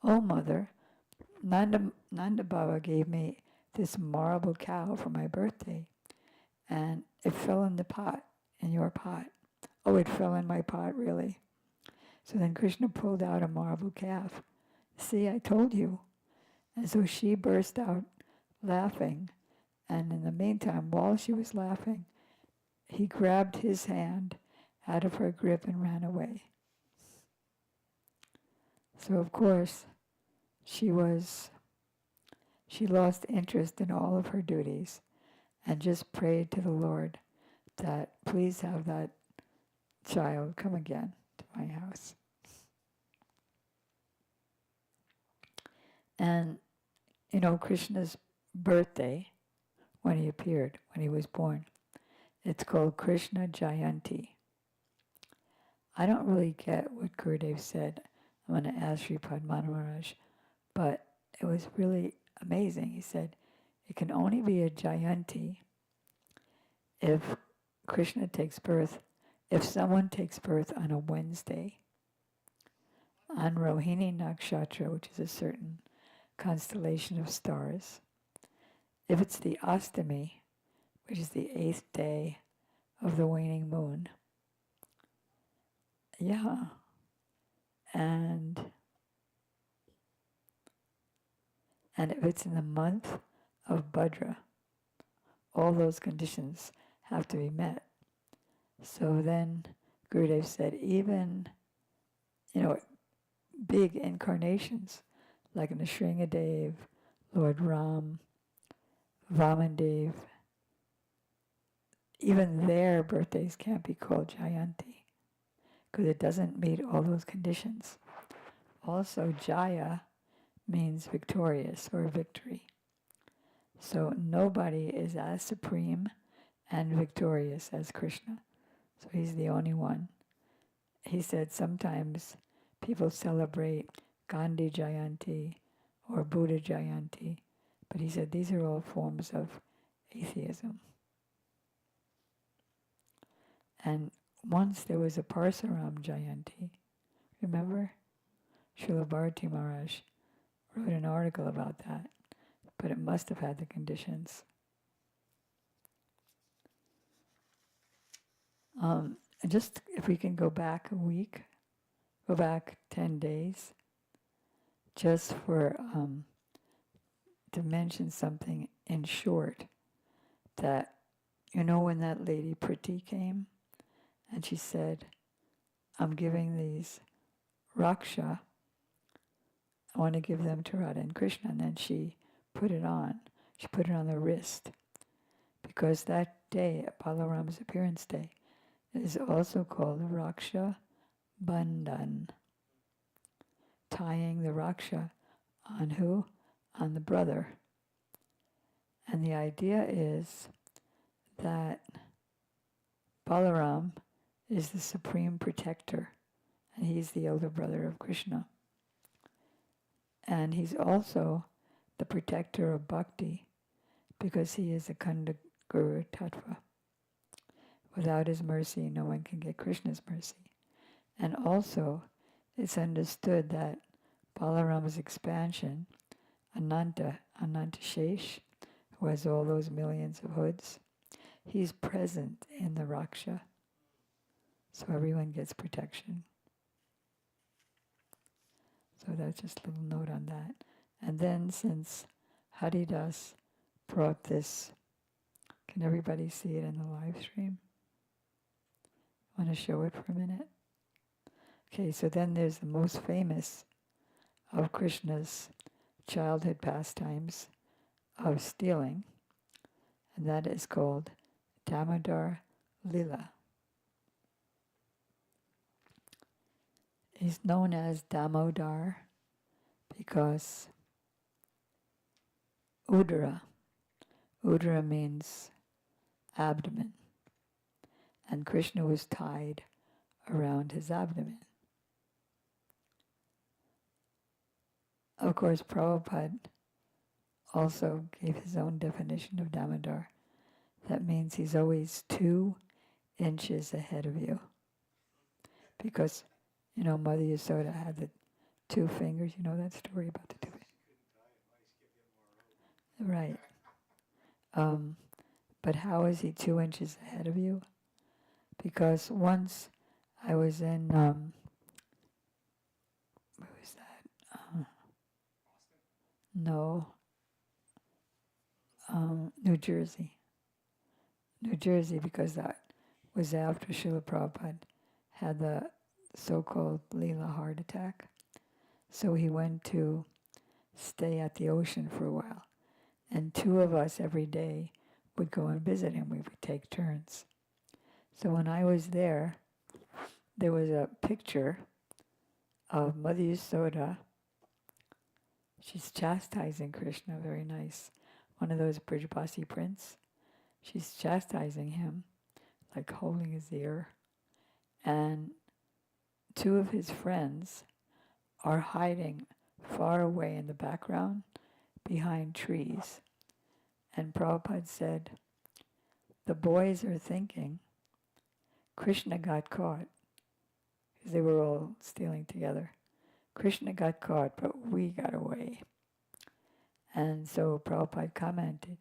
Speaker 4: "Oh, mother, Nanda Baba gave me this marble cow for my birthday, and it fell in the pot, in your pot." "Oh, it fell in my pot, really?" So then Krishna pulled out a marble calf. "See, I told you." And so she burst out laughing, and in the meantime, while she was laughing, he grabbed his hand out of her grip and ran away. So of course, she lost interest in all of her duties and just prayed to the Lord that please have that child come again to my house. And, Krishna's birthday, when he appeared, when he was born, it's called Krishna Jayanti. I don't really get what Gurudev said. I'm going to ask Sripad Maharaj, but it was really amazing. He said, it can only be a Jayanti if Krishna takes birth, if someone takes birth on a Wednesday, on Rohini Nakshatra, which is a certain constellation of stars. If it's the Astami, which is the 8th day of the waning moon. Yeah. And if it's in the month of Bhadra, all those conditions have to be met. So then Gurudev said even, big incarnations like Nrsimhadev, Lord Ram, Vamandev, even their birthdays can't be called Jayanti because it doesn't meet all those conditions. Also, Jaya means victorious or victory. So nobody is as supreme and victorious as Krishna. So he's the only one. He said sometimes people celebrate Gandhi Jayanti or Buddha Jayanti, but he said these are all forms of atheism. And once there was a Parsaram Jayanti, remember? Srila Bharati Maharaj wrote an article about that, but it must have had the conditions. Just if we can go back a week, go back 10 days, just for to mention something in short, that when that lady Priti came and she said, "I'm giving these Raksha, I want to give them to Radha and Krishna," and then she put it on. She put it on the wrist because that day, Balaram's appearance day, is also called the Raksha Bandhan, tying the Raksha on who? On the brother. And the idea is that Balaram is the supreme protector, and he's the elder brother of Krishna. And he's also the protector of bhakti, because he is a Khanda Guru Tattva. Without his mercy, no one can get Krishna's mercy. And also, it's understood that Balaram's expansion, Ananta Shesh, who has all those millions of hoods, he's present in the Raksha. So everyone gets protection. So that's just a little note on that. And then since Haridas brought this, can everybody see it in the live stream? Want to show it for a minute? Okay, so then there's the most famous of Krishna's childhood pastimes of stealing, and that is called Damodar Lila. He's known as Damodar because Udara means abdomen, and Krishna was tied around his abdomen. Of course, Prabhupada also gave his own definition of Damodar. That means he's always 2 inches ahead of you. Because, Mother Yasoda had the 2 fingers. You know that story about the 2 fingers? Right. But how is he 2 inches ahead of you? Because once I was in, where was that? No. New Jersey. New Jersey, because that was after Srila Prabhupada had the so-called Leela heart attack. So he went to stay at the ocean for a while. And 2 of us every day would go and visit him. We would take turns. So when I was there was a picture of Mother Yasoda. She's chastising Krishna, very nice. One of those Brijbasi prints. She's chastising him, like holding his ear. And 2 of his friends are hiding far away in the background behind trees. And Prabhupada said, the boys are thinking Krishna got caught, because they were all stealing together. Krishna got caught, but we got away. And so Prabhupada commented,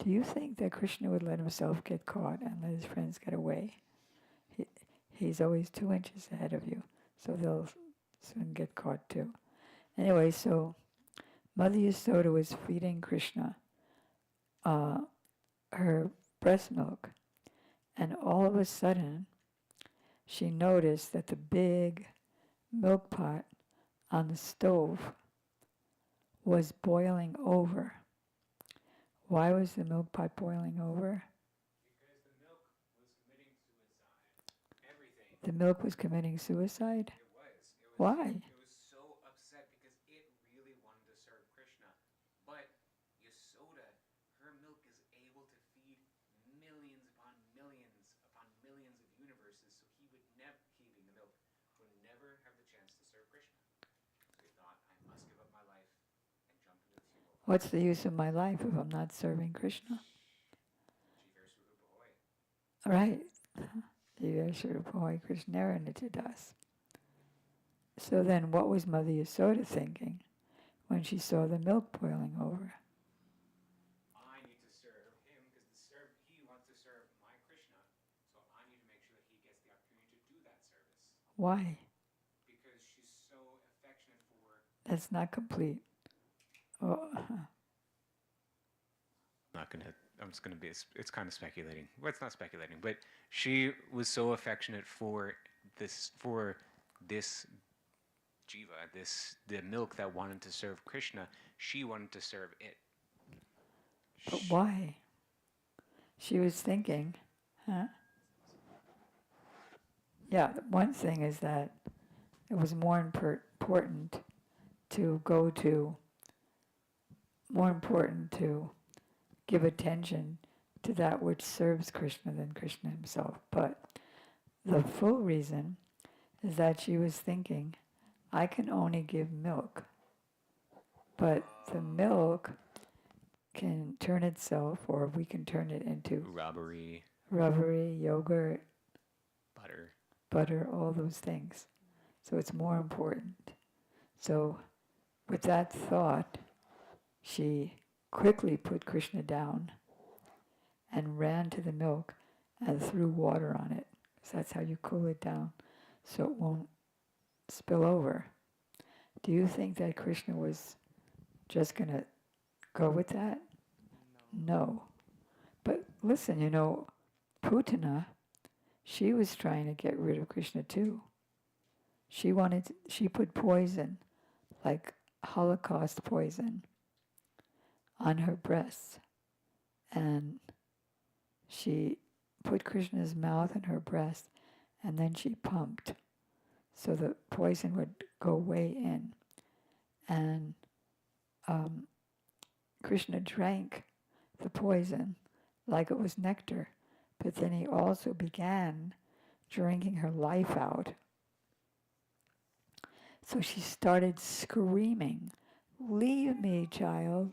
Speaker 4: do you think that Krishna would let himself get caught and let his friends get away? He's always 2 inches ahead of you, so they'll soon get caught too. Anyway, so Mother Yasoda was feeding Krishna her breast milk, and all of a sudden she noticed that the big milk pot on the stove was boiling over. Why was the milk pot boiling over?
Speaker 1: Because the milk was committing suicide. Everything.
Speaker 4: The milk was committing suicide?
Speaker 1: It was.
Speaker 4: Why?
Speaker 1: It was so upset because it really wanted to serve Krishna. But Yasoda, her milk is able to feed millions upon millions of universes, so he would never, keeping the milk, would never have the chance to serve Krishna. So he thought, I must give up my life and jump into the fuel.
Speaker 4: What's the use of my life if I'm not serving Krishna? Right. Jiva Krishnera Nityadas. So then what was Mother Yasoda thinking when she saw the milk boiling over?
Speaker 1: I need to serve him because he wants to serve my Krishna, so I need to make sure that he gets the opportunity to do that service.
Speaker 4: Why?
Speaker 1: Because she's so affectionate for...
Speaker 4: That's not complete. Oh,
Speaker 1: I'm just gonna be, it's kind of speculating. Well, it's not speculating, but she was so affectionate for this jiva, the milk that wanted to serve Krishna. She wanted to serve it.
Speaker 4: but why? She was thinking, huh? Yeah, one thing is that it was more important to give attention to that which serves Krishna than Krishna himself. But the full reason is that she was thinking, I can only give milk, but the milk can turn itself, or we can turn it into
Speaker 1: Rubbery,
Speaker 4: yogurt,
Speaker 1: butter.
Speaker 4: all those things. So it's more important. So with that thought, she quickly put Krishna down and ran to the milk and threw water on it. So that's how you cool it down so it won't spill over. Do you think that Krishna was just going to go with that? No. But listen, Putana, she was trying to get rid of Krishna too. she put poison, like Holocaust poison, on her breasts, and she put Krishna's mouth in her breast, and then she pumped, so the poison would go way in, and Krishna drank the poison like it was nectar, but then he also began drinking her life out. So she started screaming, "Leave me, child,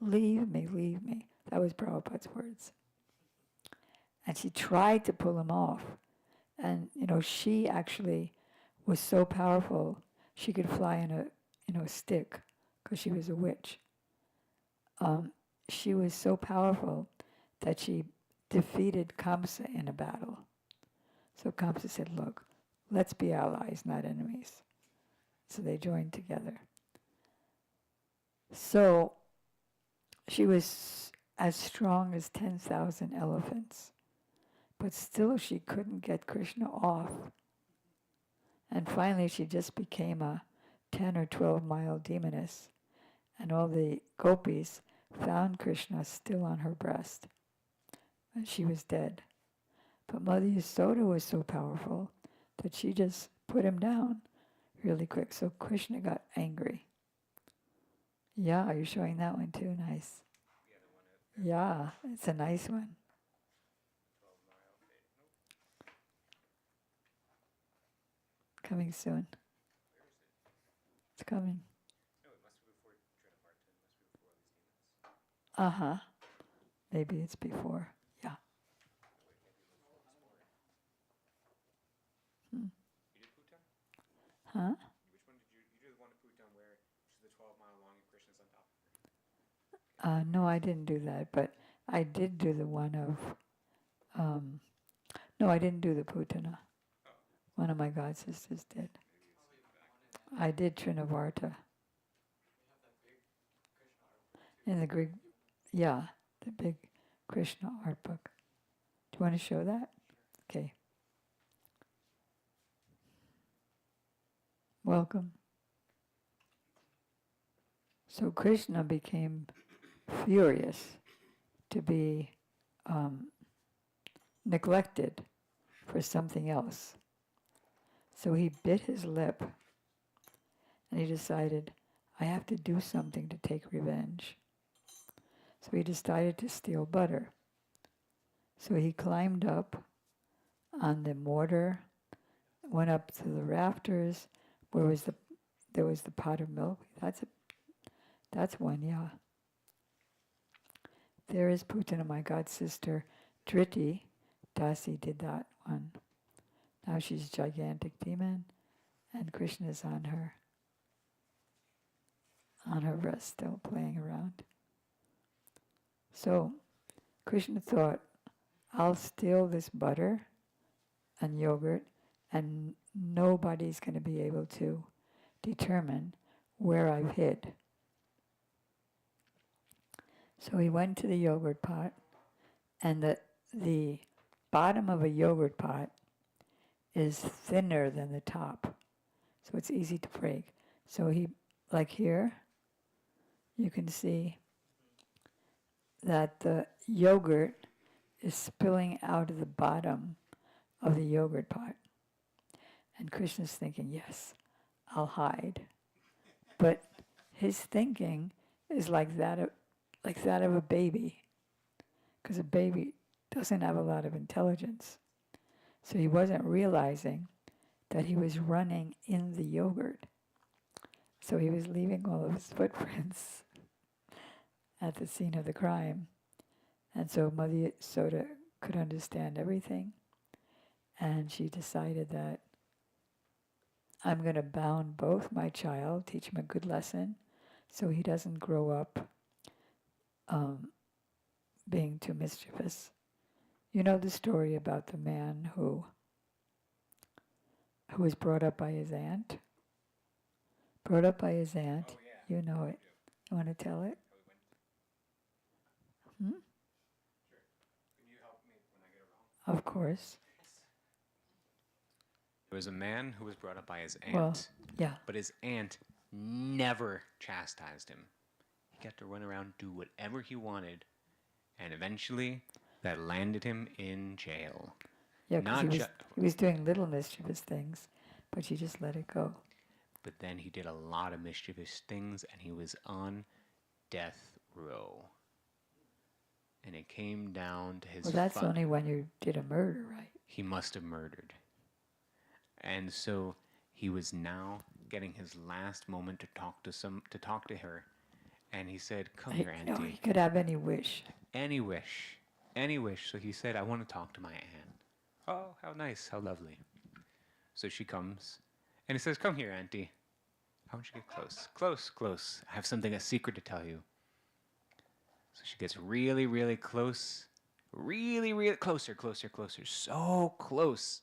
Speaker 4: leave me, leave me." That was Prabhupada's words. And she tried to pull him off. And, she actually was so powerful, she could fly in a stick, because she was a witch. She was so powerful that she defeated Kamsa in a battle. So Kamsa said, "Look, let's be allies, not enemies." So they joined together. So she was as strong as 10,000 elephants, but still she couldn't get Krishna off. And finally she just became a 10 or 12 mile demoness, and all the gopis found Krishna still on her breast, and she was dead. But Mother Yasoda was so powerful that she just put him down really quick. So Krishna got angry. Yeah, you're showing that one too. Nice. Yeah, it's a nice one. Coming soon. It's coming. Uh-huh. Maybe it's before. Yeah. Hmm. Huh?
Speaker 1: Which one did you do? The one at Bhutan where she's the 12-mile long and Krishna's on top of her.
Speaker 4: No, I didn't do that, but I did do the one of, no, I didn't do the Putana. One of my god sisters did. I did Trinavarta. In the Greek, yeah, the big Krishna art book. Do you want to show that? Okay. Welcome. So Krishna became furious to be neglected for something else. So he bit his lip and he decided, I have to do something to take revenge. So he decided to steal butter. So he climbed up on the mortar, went up to the rafters, where there was the pot of milk. That's one, yeah. There is Putana, my god sister, Driti. Dasi did that one. Now she's a gigantic demon, and Krishna is on her breast, still playing around. So Krishna thought, I'll steal this butter and yogurt, and nobody's going to be able to determine where I've hid. So he went to the yogurt pot, and the bottom of a yogurt pot is thinner than the top, so it's easy to break. So he, like here, you can see that the yogurt is spilling out of the bottom of the yogurt pot. And Krishna's thinking, yes, I'll hide. But his thinking is like that of a baby, because a baby doesn't have a lot of intelligence. So he wasn't realizing that he was running in the yogurt. So he was leaving all of his footprints at the scene of the crime. And so Mother Yasoda could understand everything. And she decided that I'm going to bound both my child, teach him a good lesson, so he doesn't grow up being too mischievous. You know the story about the man who was brought up by his aunt? Brought up by his aunt.
Speaker 1: Oh, yeah.
Speaker 4: You know it. You want to tell it? Hmm?
Speaker 1: Sure. Can you help me when I get it wrong?
Speaker 4: Of course.
Speaker 1: was a man who was brought up by his aunt,
Speaker 4: Well, yeah.
Speaker 1: but his aunt never chastised him. He got to run around, do whatever he wanted, and eventually that landed him in jail.
Speaker 4: Yeah, because
Speaker 1: Not
Speaker 4: he was doing little mischievous things, but she just let it go.
Speaker 1: but then he did a lot of mischievous things, and he was on death row. And it came down to his
Speaker 4: Well, that's only when you did a murder, right?
Speaker 1: he must have murdered. And so he was now getting his last moment to talk to her. And he said, "Come here,
Speaker 4: No,
Speaker 1: Auntie.
Speaker 4: he could have any wish.
Speaker 1: Any wish. Any wish." So he said, "I want to talk to my aunt." Oh, how nice, how lovely. So she comes, and he says, "Come here, Auntie." How would you get close? Close, close. I have something, a secret to tell you. So she gets really, really close. Really, really closer, closer, closer. So close.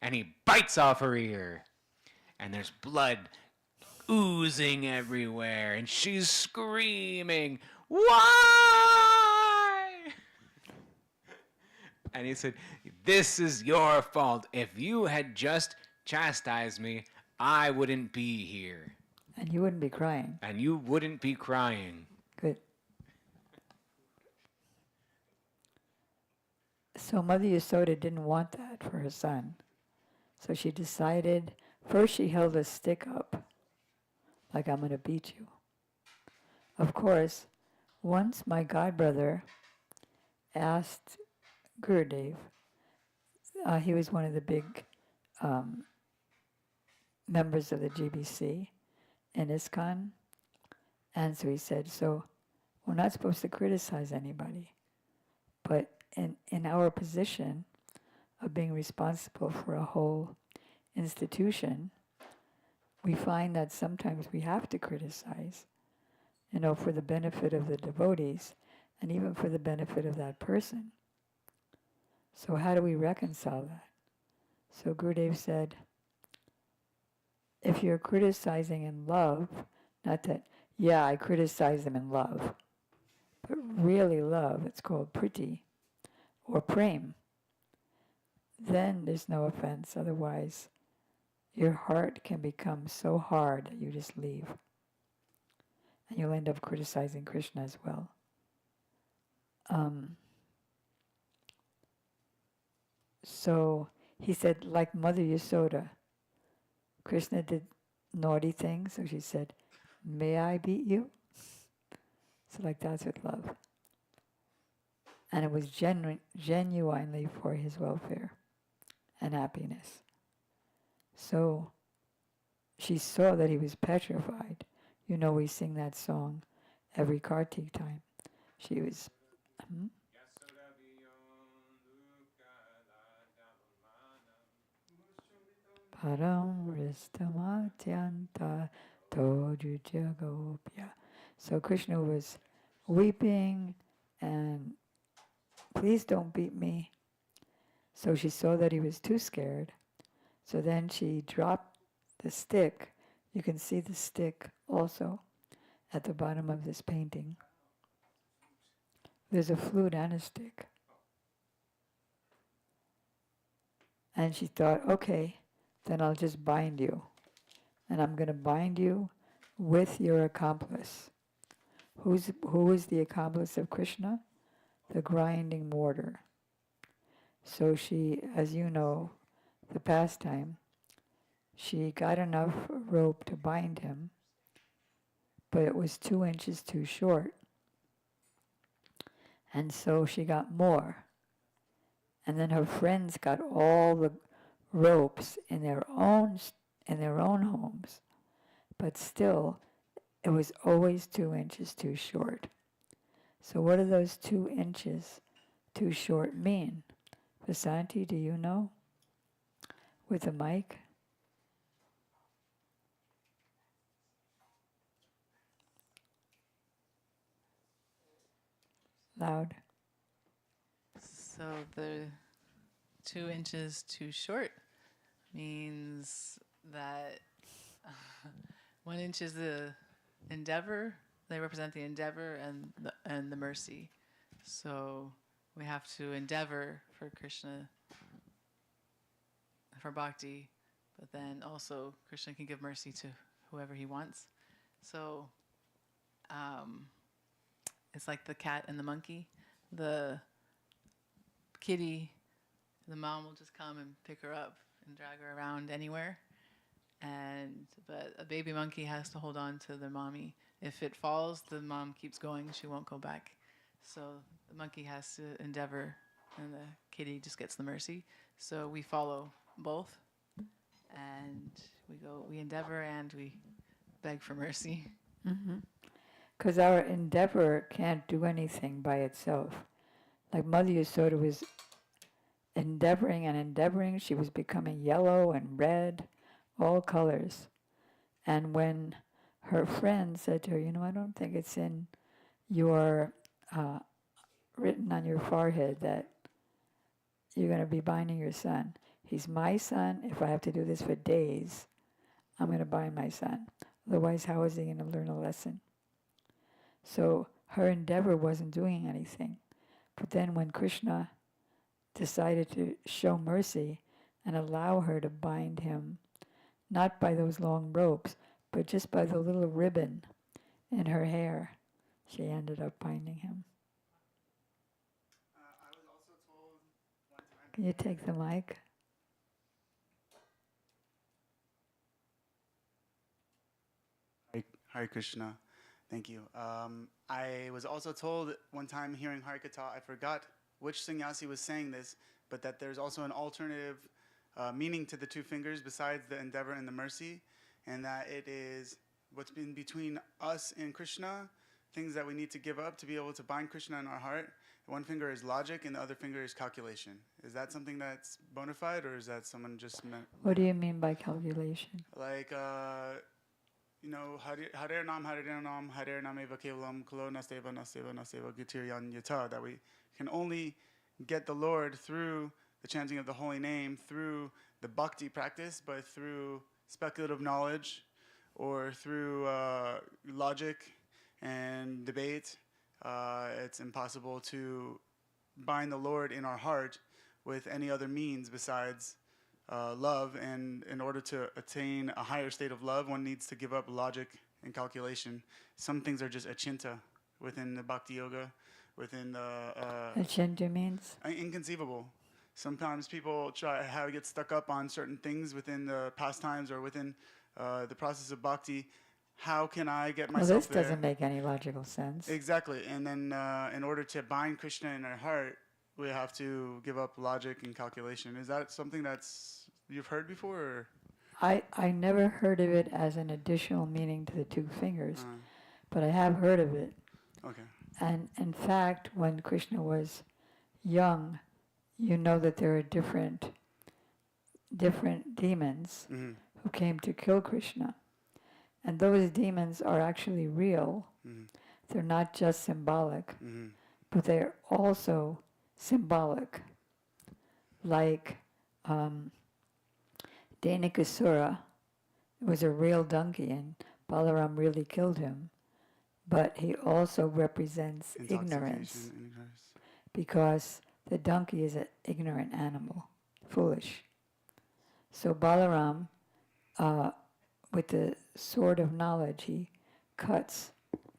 Speaker 1: And he bites off her ear. And there's blood oozing everywhere. And she's screaming, "Why?" And he said, "This is your fault. If you had just chastised me, I wouldn't be here.
Speaker 4: And you wouldn't be crying.
Speaker 1: And you wouldn't be crying."
Speaker 4: Good. So Mother Yasoda didn't want that for her son. So she decided, first she held a stick up, like, "I'm going to beat you." Of course, once my godbrother asked Gurudev, he was one of the big members of the GBC in ISKCON, and so he said, "So we're not supposed to criticize anybody, but in our position of being responsible for a whole institution, we find that sometimes we have to criticize, for the benefit of the devotees and even for the benefit of that person. So how do we reconcile that?" So Gurudev said, if you're criticizing in love, not that, yeah, I criticize them in love, but really love, it's called priti or prem, then there's no offense. Otherwise, your heart can become so hard that you just leave. And you'll end up criticizing Krishna as well. So he said, like Mother Yasoda, Krishna did naughty things, so she said, "May I beat you?" So like that's with love. And it was genuinely for his welfare and happiness. So she saw that he was petrified. We sing that song every Kartik time. She was... Param Ristamatyanta Tojujagopya. So Krishna was weeping and, "Please don't beat me." So she saw that he was too scared. So then she dropped the stick. You can see the stick also at the bottom of this painting. There's a flute and a stick. And she thought, okay, then I'll just bind you. And I'm going to bind you with your accomplice. Who is the accomplice of Krishna? The grinding mortar. So she, as you know, the pastime, she got enough rope to bind him, but it was 2 inches too short. And so she got more. And then her friends got all the ropes in their own homes, but still it was always 2 inches too short. So what do those 2 inches too short mean? Vasanti, do you know? With the mic? Loud.
Speaker 5: So the 2 inches too short means that 1 inch is the endeavor. They represent the endeavor and the mercy. So we have to endeavor for Krishna, for bhakti, but then also Krishna can give mercy to whoever he wants. So it's like the cat and the monkey. The kitty, the mom will just come and pick her up and drag her around anywhere. But a baby monkey has to hold on to the mommy. If it falls, the mom keeps going. She won't go back. So the monkey has to endeavor, and the kitty just gets the mercy. So we follow both, and we endeavor, and we beg for mercy.
Speaker 4: Because our endeavor can't do anything by itself. Like Mother Yasoda was endeavoring and endeavoring, she was becoming yellow and red, all colors. And when her friend said to her, I don't think it's in your, written on your forehead that you're going to be binding your son. He's my son. If I have to do this for days, I'm going to bind my son. Otherwise, how is he going to learn a lesson? So her endeavor wasn't doing anything. But then when Krishna decided to show mercy and allow her to bind him, not by those long ropes, but just by the little ribbon in her hair, she ended up binding him.
Speaker 3: I was also told one time.
Speaker 4: Can you take the mic?
Speaker 3: Hare Krishna. Thank you. I was also told one time hearing Harikata, I forgot which sannyasi was saying this, but that there's also an alternative meaning to the two fingers besides the endeavor and the mercy, and that it is what's been between us and Krishna, things that we need to give up to be able to bind Krishna in our heart. One finger is logic and the other finger is calculation. Is that something that's bona fide, or is that someone just meant?
Speaker 4: What do you mean by calculation?
Speaker 3: Like, Hare Nam, Hare Nam Eva Kevalam, Kalo Naseva, Naseva, Naseva, Gitiryan Yata, that we can only get the Lord through the chanting of the holy name, through the bhakti practice, but through speculative knowledge or through logic and debate, it's impossible to bind the Lord in our heart with any other means besides love. And in order to attain a higher state of love, one needs to give up logic and calculation. Some things are just achinta within the bhakti yoga, within the...
Speaker 4: Achinta means?
Speaker 3: Inconceivable. Sometimes people get stuck up on certain things within the pastimes or within the process of bhakti. How can I get myself
Speaker 4: Well, this
Speaker 3: there?
Speaker 4: doesn't make any logical sense.
Speaker 3: Exactly. And then in order to bind Krishna in our heart, we have to give up logic and calculation. Is that something that's you've heard before? Or?
Speaker 4: I never heard of it as an additional meaning to the two fingers, but I have heard of it.
Speaker 3: Okay.
Speaker 4: And in fact, when Krishna was young, you know that there are different demons who came to kill Krishna. And those demons are actually real. They're not just symbolic, but they're also symbolic. Like Dainikasura was a real donkey, and Balaram really killed him. But he also represents ignorance, because the donkey is an ignorant animal, foolish. So Balaram, with the sword of knowledge, he cuts,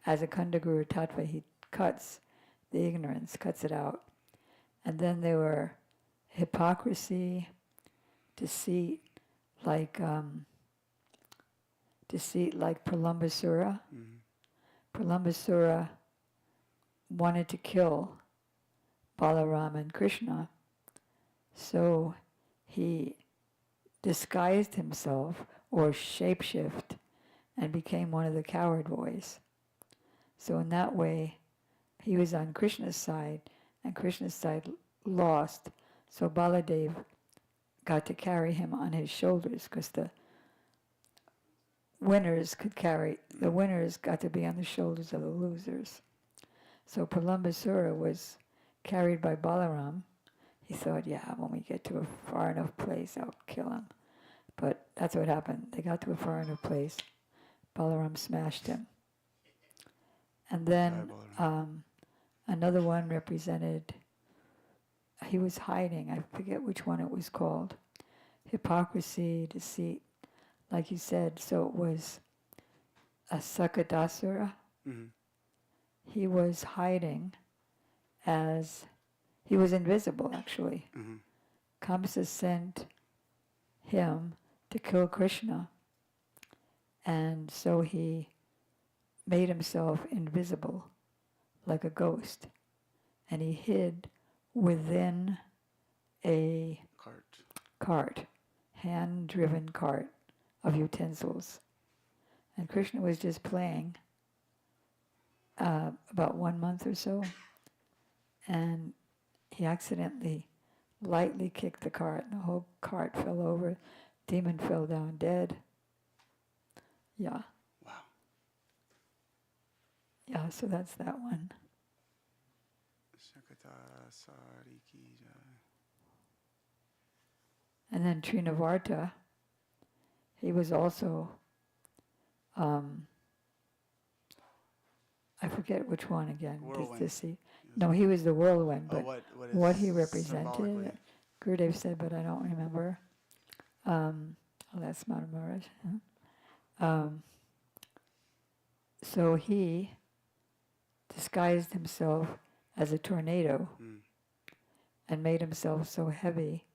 Speaker 4: as a Kandaguru Tattva, he cuts the ignorance, cuts it out. And then there were hypocrisy, deceit, like Pralambasura. Pralambasura wanted to kill Balaram and Krishna, so he disguised himself or shapeshift and became one of the coward boys. So in that way, he was on Krishna's side, and Krishna's side lost. So Baladev got to carry him on his shoulders, because the winners got to be on the shoulders of the losers. So Pralambasura was carried by Balaram. He thought, when we get to a far enough place, I'll kill him. But that's what happened. They got to a far enough place. Balaram smashed him. And then another one represented, he was hiding. I forget which one it was called. hypocrisy, deceit, like you said. So it was a Sakadasura.
Speaker 3: Mhm.
Speaker 4: He was hiding as he was invisible, actually.
Speaker 3: Mhm.
Speaker 4: Kamsa sent him to kill Krishna, and so he made himself invisible like a ghost, and he hid within a cart, hand-driven cart of utensils. And Krishna was just playing about 1 month or so, and he accidentally lightly kicked the cart, and the whole cart fell over. Demon fell down dead. Yeah.
Speaker 3: Wow.
Speaker 4: Yeah, so that's that one.
Speaker 3: Shakata Sariki Jai.
Speaker 4: And then Trinavarta, he was also, I forget which one again.
Speaker 3: Whirlwind.
Speaker 4: Dasi. No, he was the whirlwind,
Speaker 3: Oh,
Speaker 4: but
Speaker 3: what
Speaker 4: what
Speaker 3: is
Speaker 4: he
Speaker 3: symbolically?
Speaker 4: represented, Gurudev said, but I don't remember. Oh, that's Madhu Maharaj. Huh? So he disguised himself as a tornado
Speaker 3: Mm.
Speaker 4: and made himself so heavy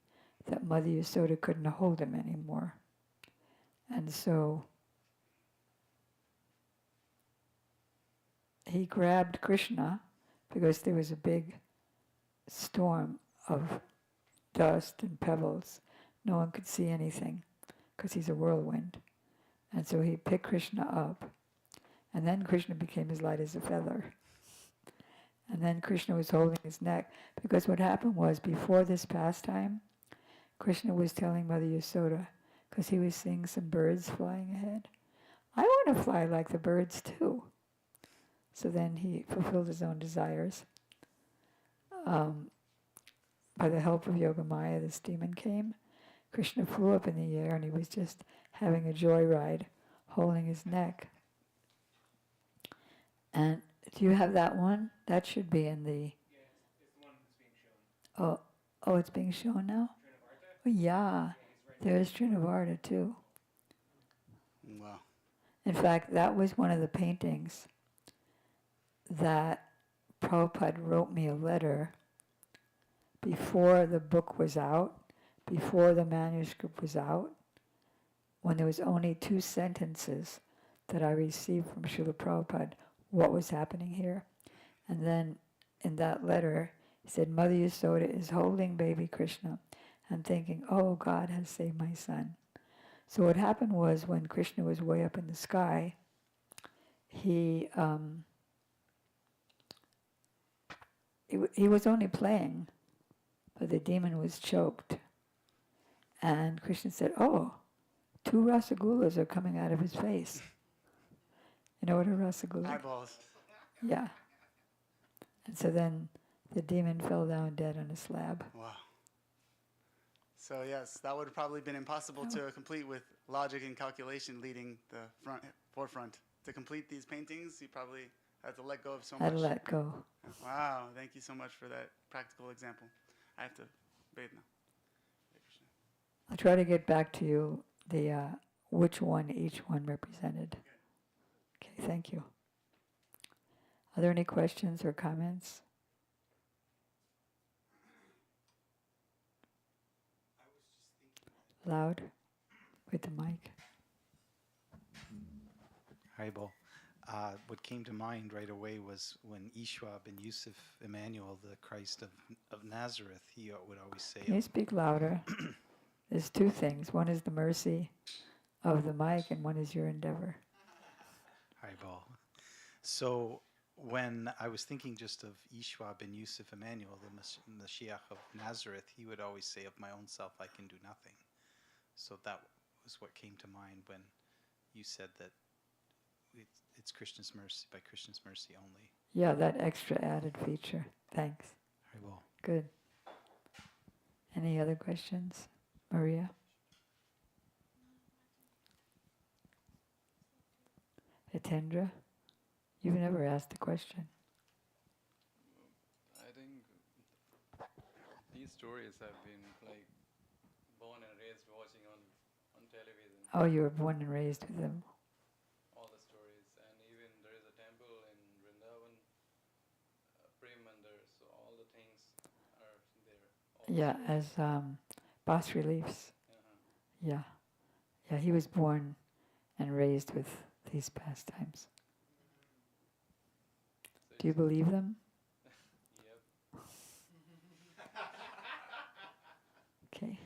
Speaker 4: that Mother Yasoda couldn't hold him anymore. And so he grabbed Krishna because there was a big storm of dust and pebbles. No one could see anything because he's a whirlwind. And so he picked Krishna up, and then Krishna became as light as a feather. And then Krishna was holding his neck, because what happened was, before this pastime, Krishna was telling Mother Yasoda, because he was seeing some birds flying ahead, I want to fly like the birds too. So then he fulfilled his own desires. By the help of Yogamaya, this demon came. Krishna flew up in the air, and he was just having a joyride, holding his neck. And do you have that one? That should be in the...
Speaker 1: Yeah, it's the one that's being shown.
Speaker 4: Oh, it's being shown now?
Speaker 1: Trinavarta?
Speaker 4: Oh, yeah, there's Trinavarta too.
Speaker 3: Wow.
Speaker 4: In fact, that was one of the paintings that Prabhupada wrote me a letter before the book was out, before the manuscript was out, when there was only 2 sentences that I received from Srila Prabhupada, what was happening here. And then in that letter, he said, Mother Yasoda is holding baby Krishna and thinking, oh, God has saved my son. So what happened was, when Krishna was way up in the sky, he was only playing, but the demon was choked. And Krishna said, oh, 2 rasagulas are coming out of his face. You know what a rasagula?
Speaker 3: Eyeballs.
Speaker 4: Yeah. And so then the demon fell down dead on a slab.
Speaker 3: Wow. So yes, that would have probably been impossible to complete with logic and calculation leading the forefront. To complete these paintings, you probably had to let go of so much.
Speaker 4: Had to let go.
Speaker 3: Wow, thank you so much for that practical example. I have to bathe now.
Speaker 4: I'll try to get back to you the which one each one represented. Okay, thank you. Are there any questions or comments? Loud with the mic.
Speaker 2: Haribol. What came to mind right away was when Ishwa bin Yusuf Emmanuel, the Christ of Nazareth, he would always say,
Speaker 4: Can you speak louder? There's 2 things. One is the mercy of the mic, and one is your endeavor.
Speaker 2: Haribol. So when I was thinking just of Ishwa bin Yusuf Emmanuel, the Mashiach of Nazareth, he would always say, of my own self I can do nothing. So that was what came to mind when you said that it's Krishna's mercy, by Krishna's mercy only.
Speaker 4: Yeah, that extra added feature. Thanks.
Speaker 2: Haribol.
Speaker 4: Good. Any other questions? Maria? Hitendra? You've never asked a question.
Speaker 6: I think these stories have been like born and raised watching on television
Speaker 4: Oh, you were born and raised with him.
Speaker 6: all the stories. And even there is a temple in Vrindavan, Prem Mandir, so all the things are there. All the
Speaker 4: Yeah,
Speaker 6: stories.
Speaker 4: as bas reliefs.
Speaker 6: Uh-huh.
Speaker 4: Yeah. Yeah, he was born and raised with these pastimes.
Speaker 6: So
Speaker 4: Do you
Speaker 6: it's,
Speaker 4: believe them?
Speaker 6: yep.
Speaker 4: Okay.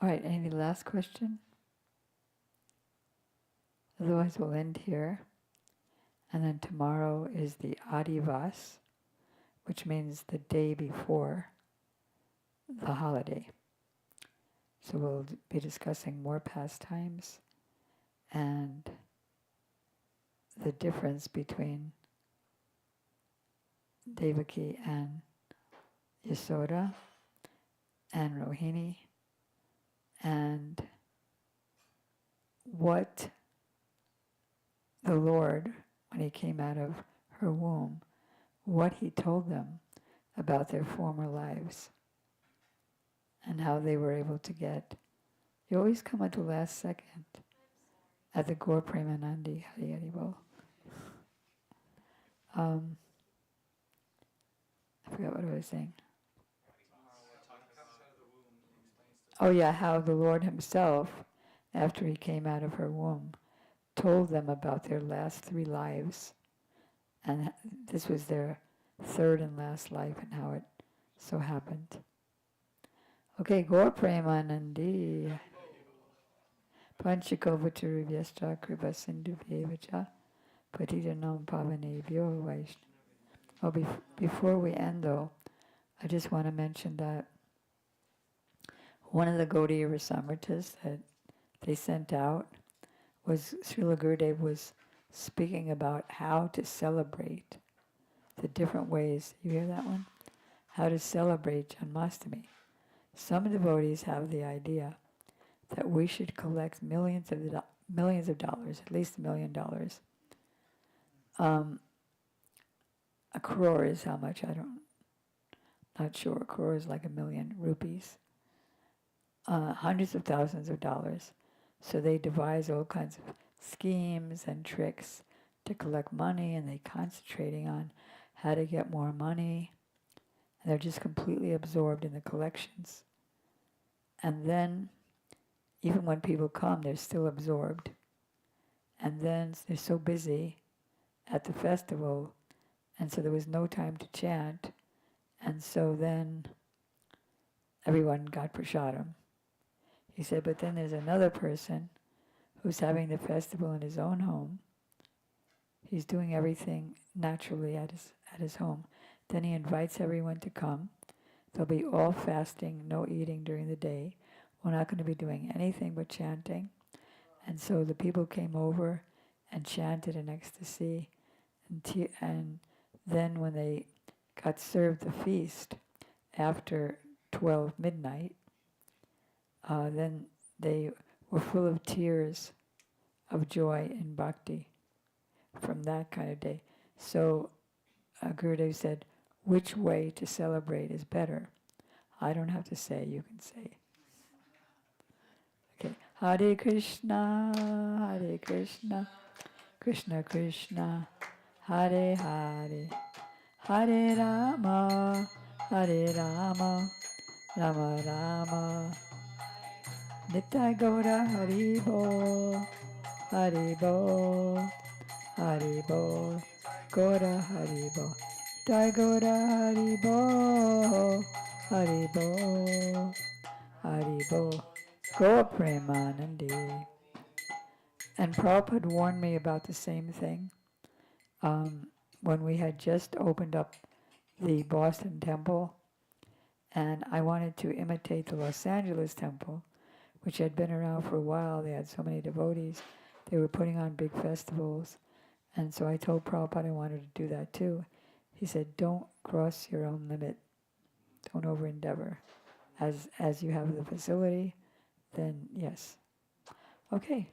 Speaker 4: All right, any last question? Otherwise, we'll end here. And then tomorrow is the Adivas, which means the day before the holiday. So we'll be discussing more pastimes and the difference between Devaki and Yasoda and Rohini, and what the Lord, when he came out of her womb, what he told them about their former lives and how they were able to get. You always come at the last second at the Gaur Premanandi Hari Hari Bol. I forgot what I was saying. Oh yeah, how the Lord himself, after he came out of her womb, told them about their last 3 lives. And this was their 3rd and last life and how it so happened. Okay, Gaur Premanandi. Panchakovacharivyascha kripa sindhu vyevacha patitanam pavanebhyo vaishnava. Oh, before we end though, I just want to mention that one of the Gaudiya Rasamritas that they sent out was Srila Gurudev was speaking about how to celebrate the different ways. You hear that one? How to celebrate Janmashtami. Some devotees have the idea that we should collect millions of dollars, at least $1 million. A crore is how much? Not sure. A crore is like 1 million rupees. Hundreds of thousands of dollars. So they devise all kinds of schemes and tricks to collect money, and they're concentrating on how to get more money. And they're just completely absorbed in the collections. And then, even when people come, they're still absorbed. And then they're so busy at the festival, and so there was no time to chant. And so then everyone got prasadam. He said, but then there's another person who's having the festival in his own home. He's doing everything naturally at his home. Then he invites everyone to come. They'll be all fasting, no eating during the day. We're not going to be doing anything but chanting. And so the people came over and chanted in ecstasy. And then when they got served the feast after 12 midnight, then they were full of tears of joy and bhakti from that kind of day. So Gurudev said, which way to celebrate is better? I don't have to say, you can say. Okay. Hare Krishna, Krishna Krishna, Hare Hare, Hare Rama, Rama Rama, Nitai Gaura Haribo, Haribo, Haribo, Gaura Haribo, Nitai Gaura Haribo, Haribo, Haribo, Gaura Premanandi. And Prabhupada warned me about the same thing when we had just opened up the Boston temple, and I wanted to imitate the Los Angeles temple, which had been around for a while. They had so many devotees. They were putting on big festivals. And so I told Prabhupada I wanted to do that too. He said, don't cross your own limit. Don't over-endeavor. As you have the facility, then yes. Okay.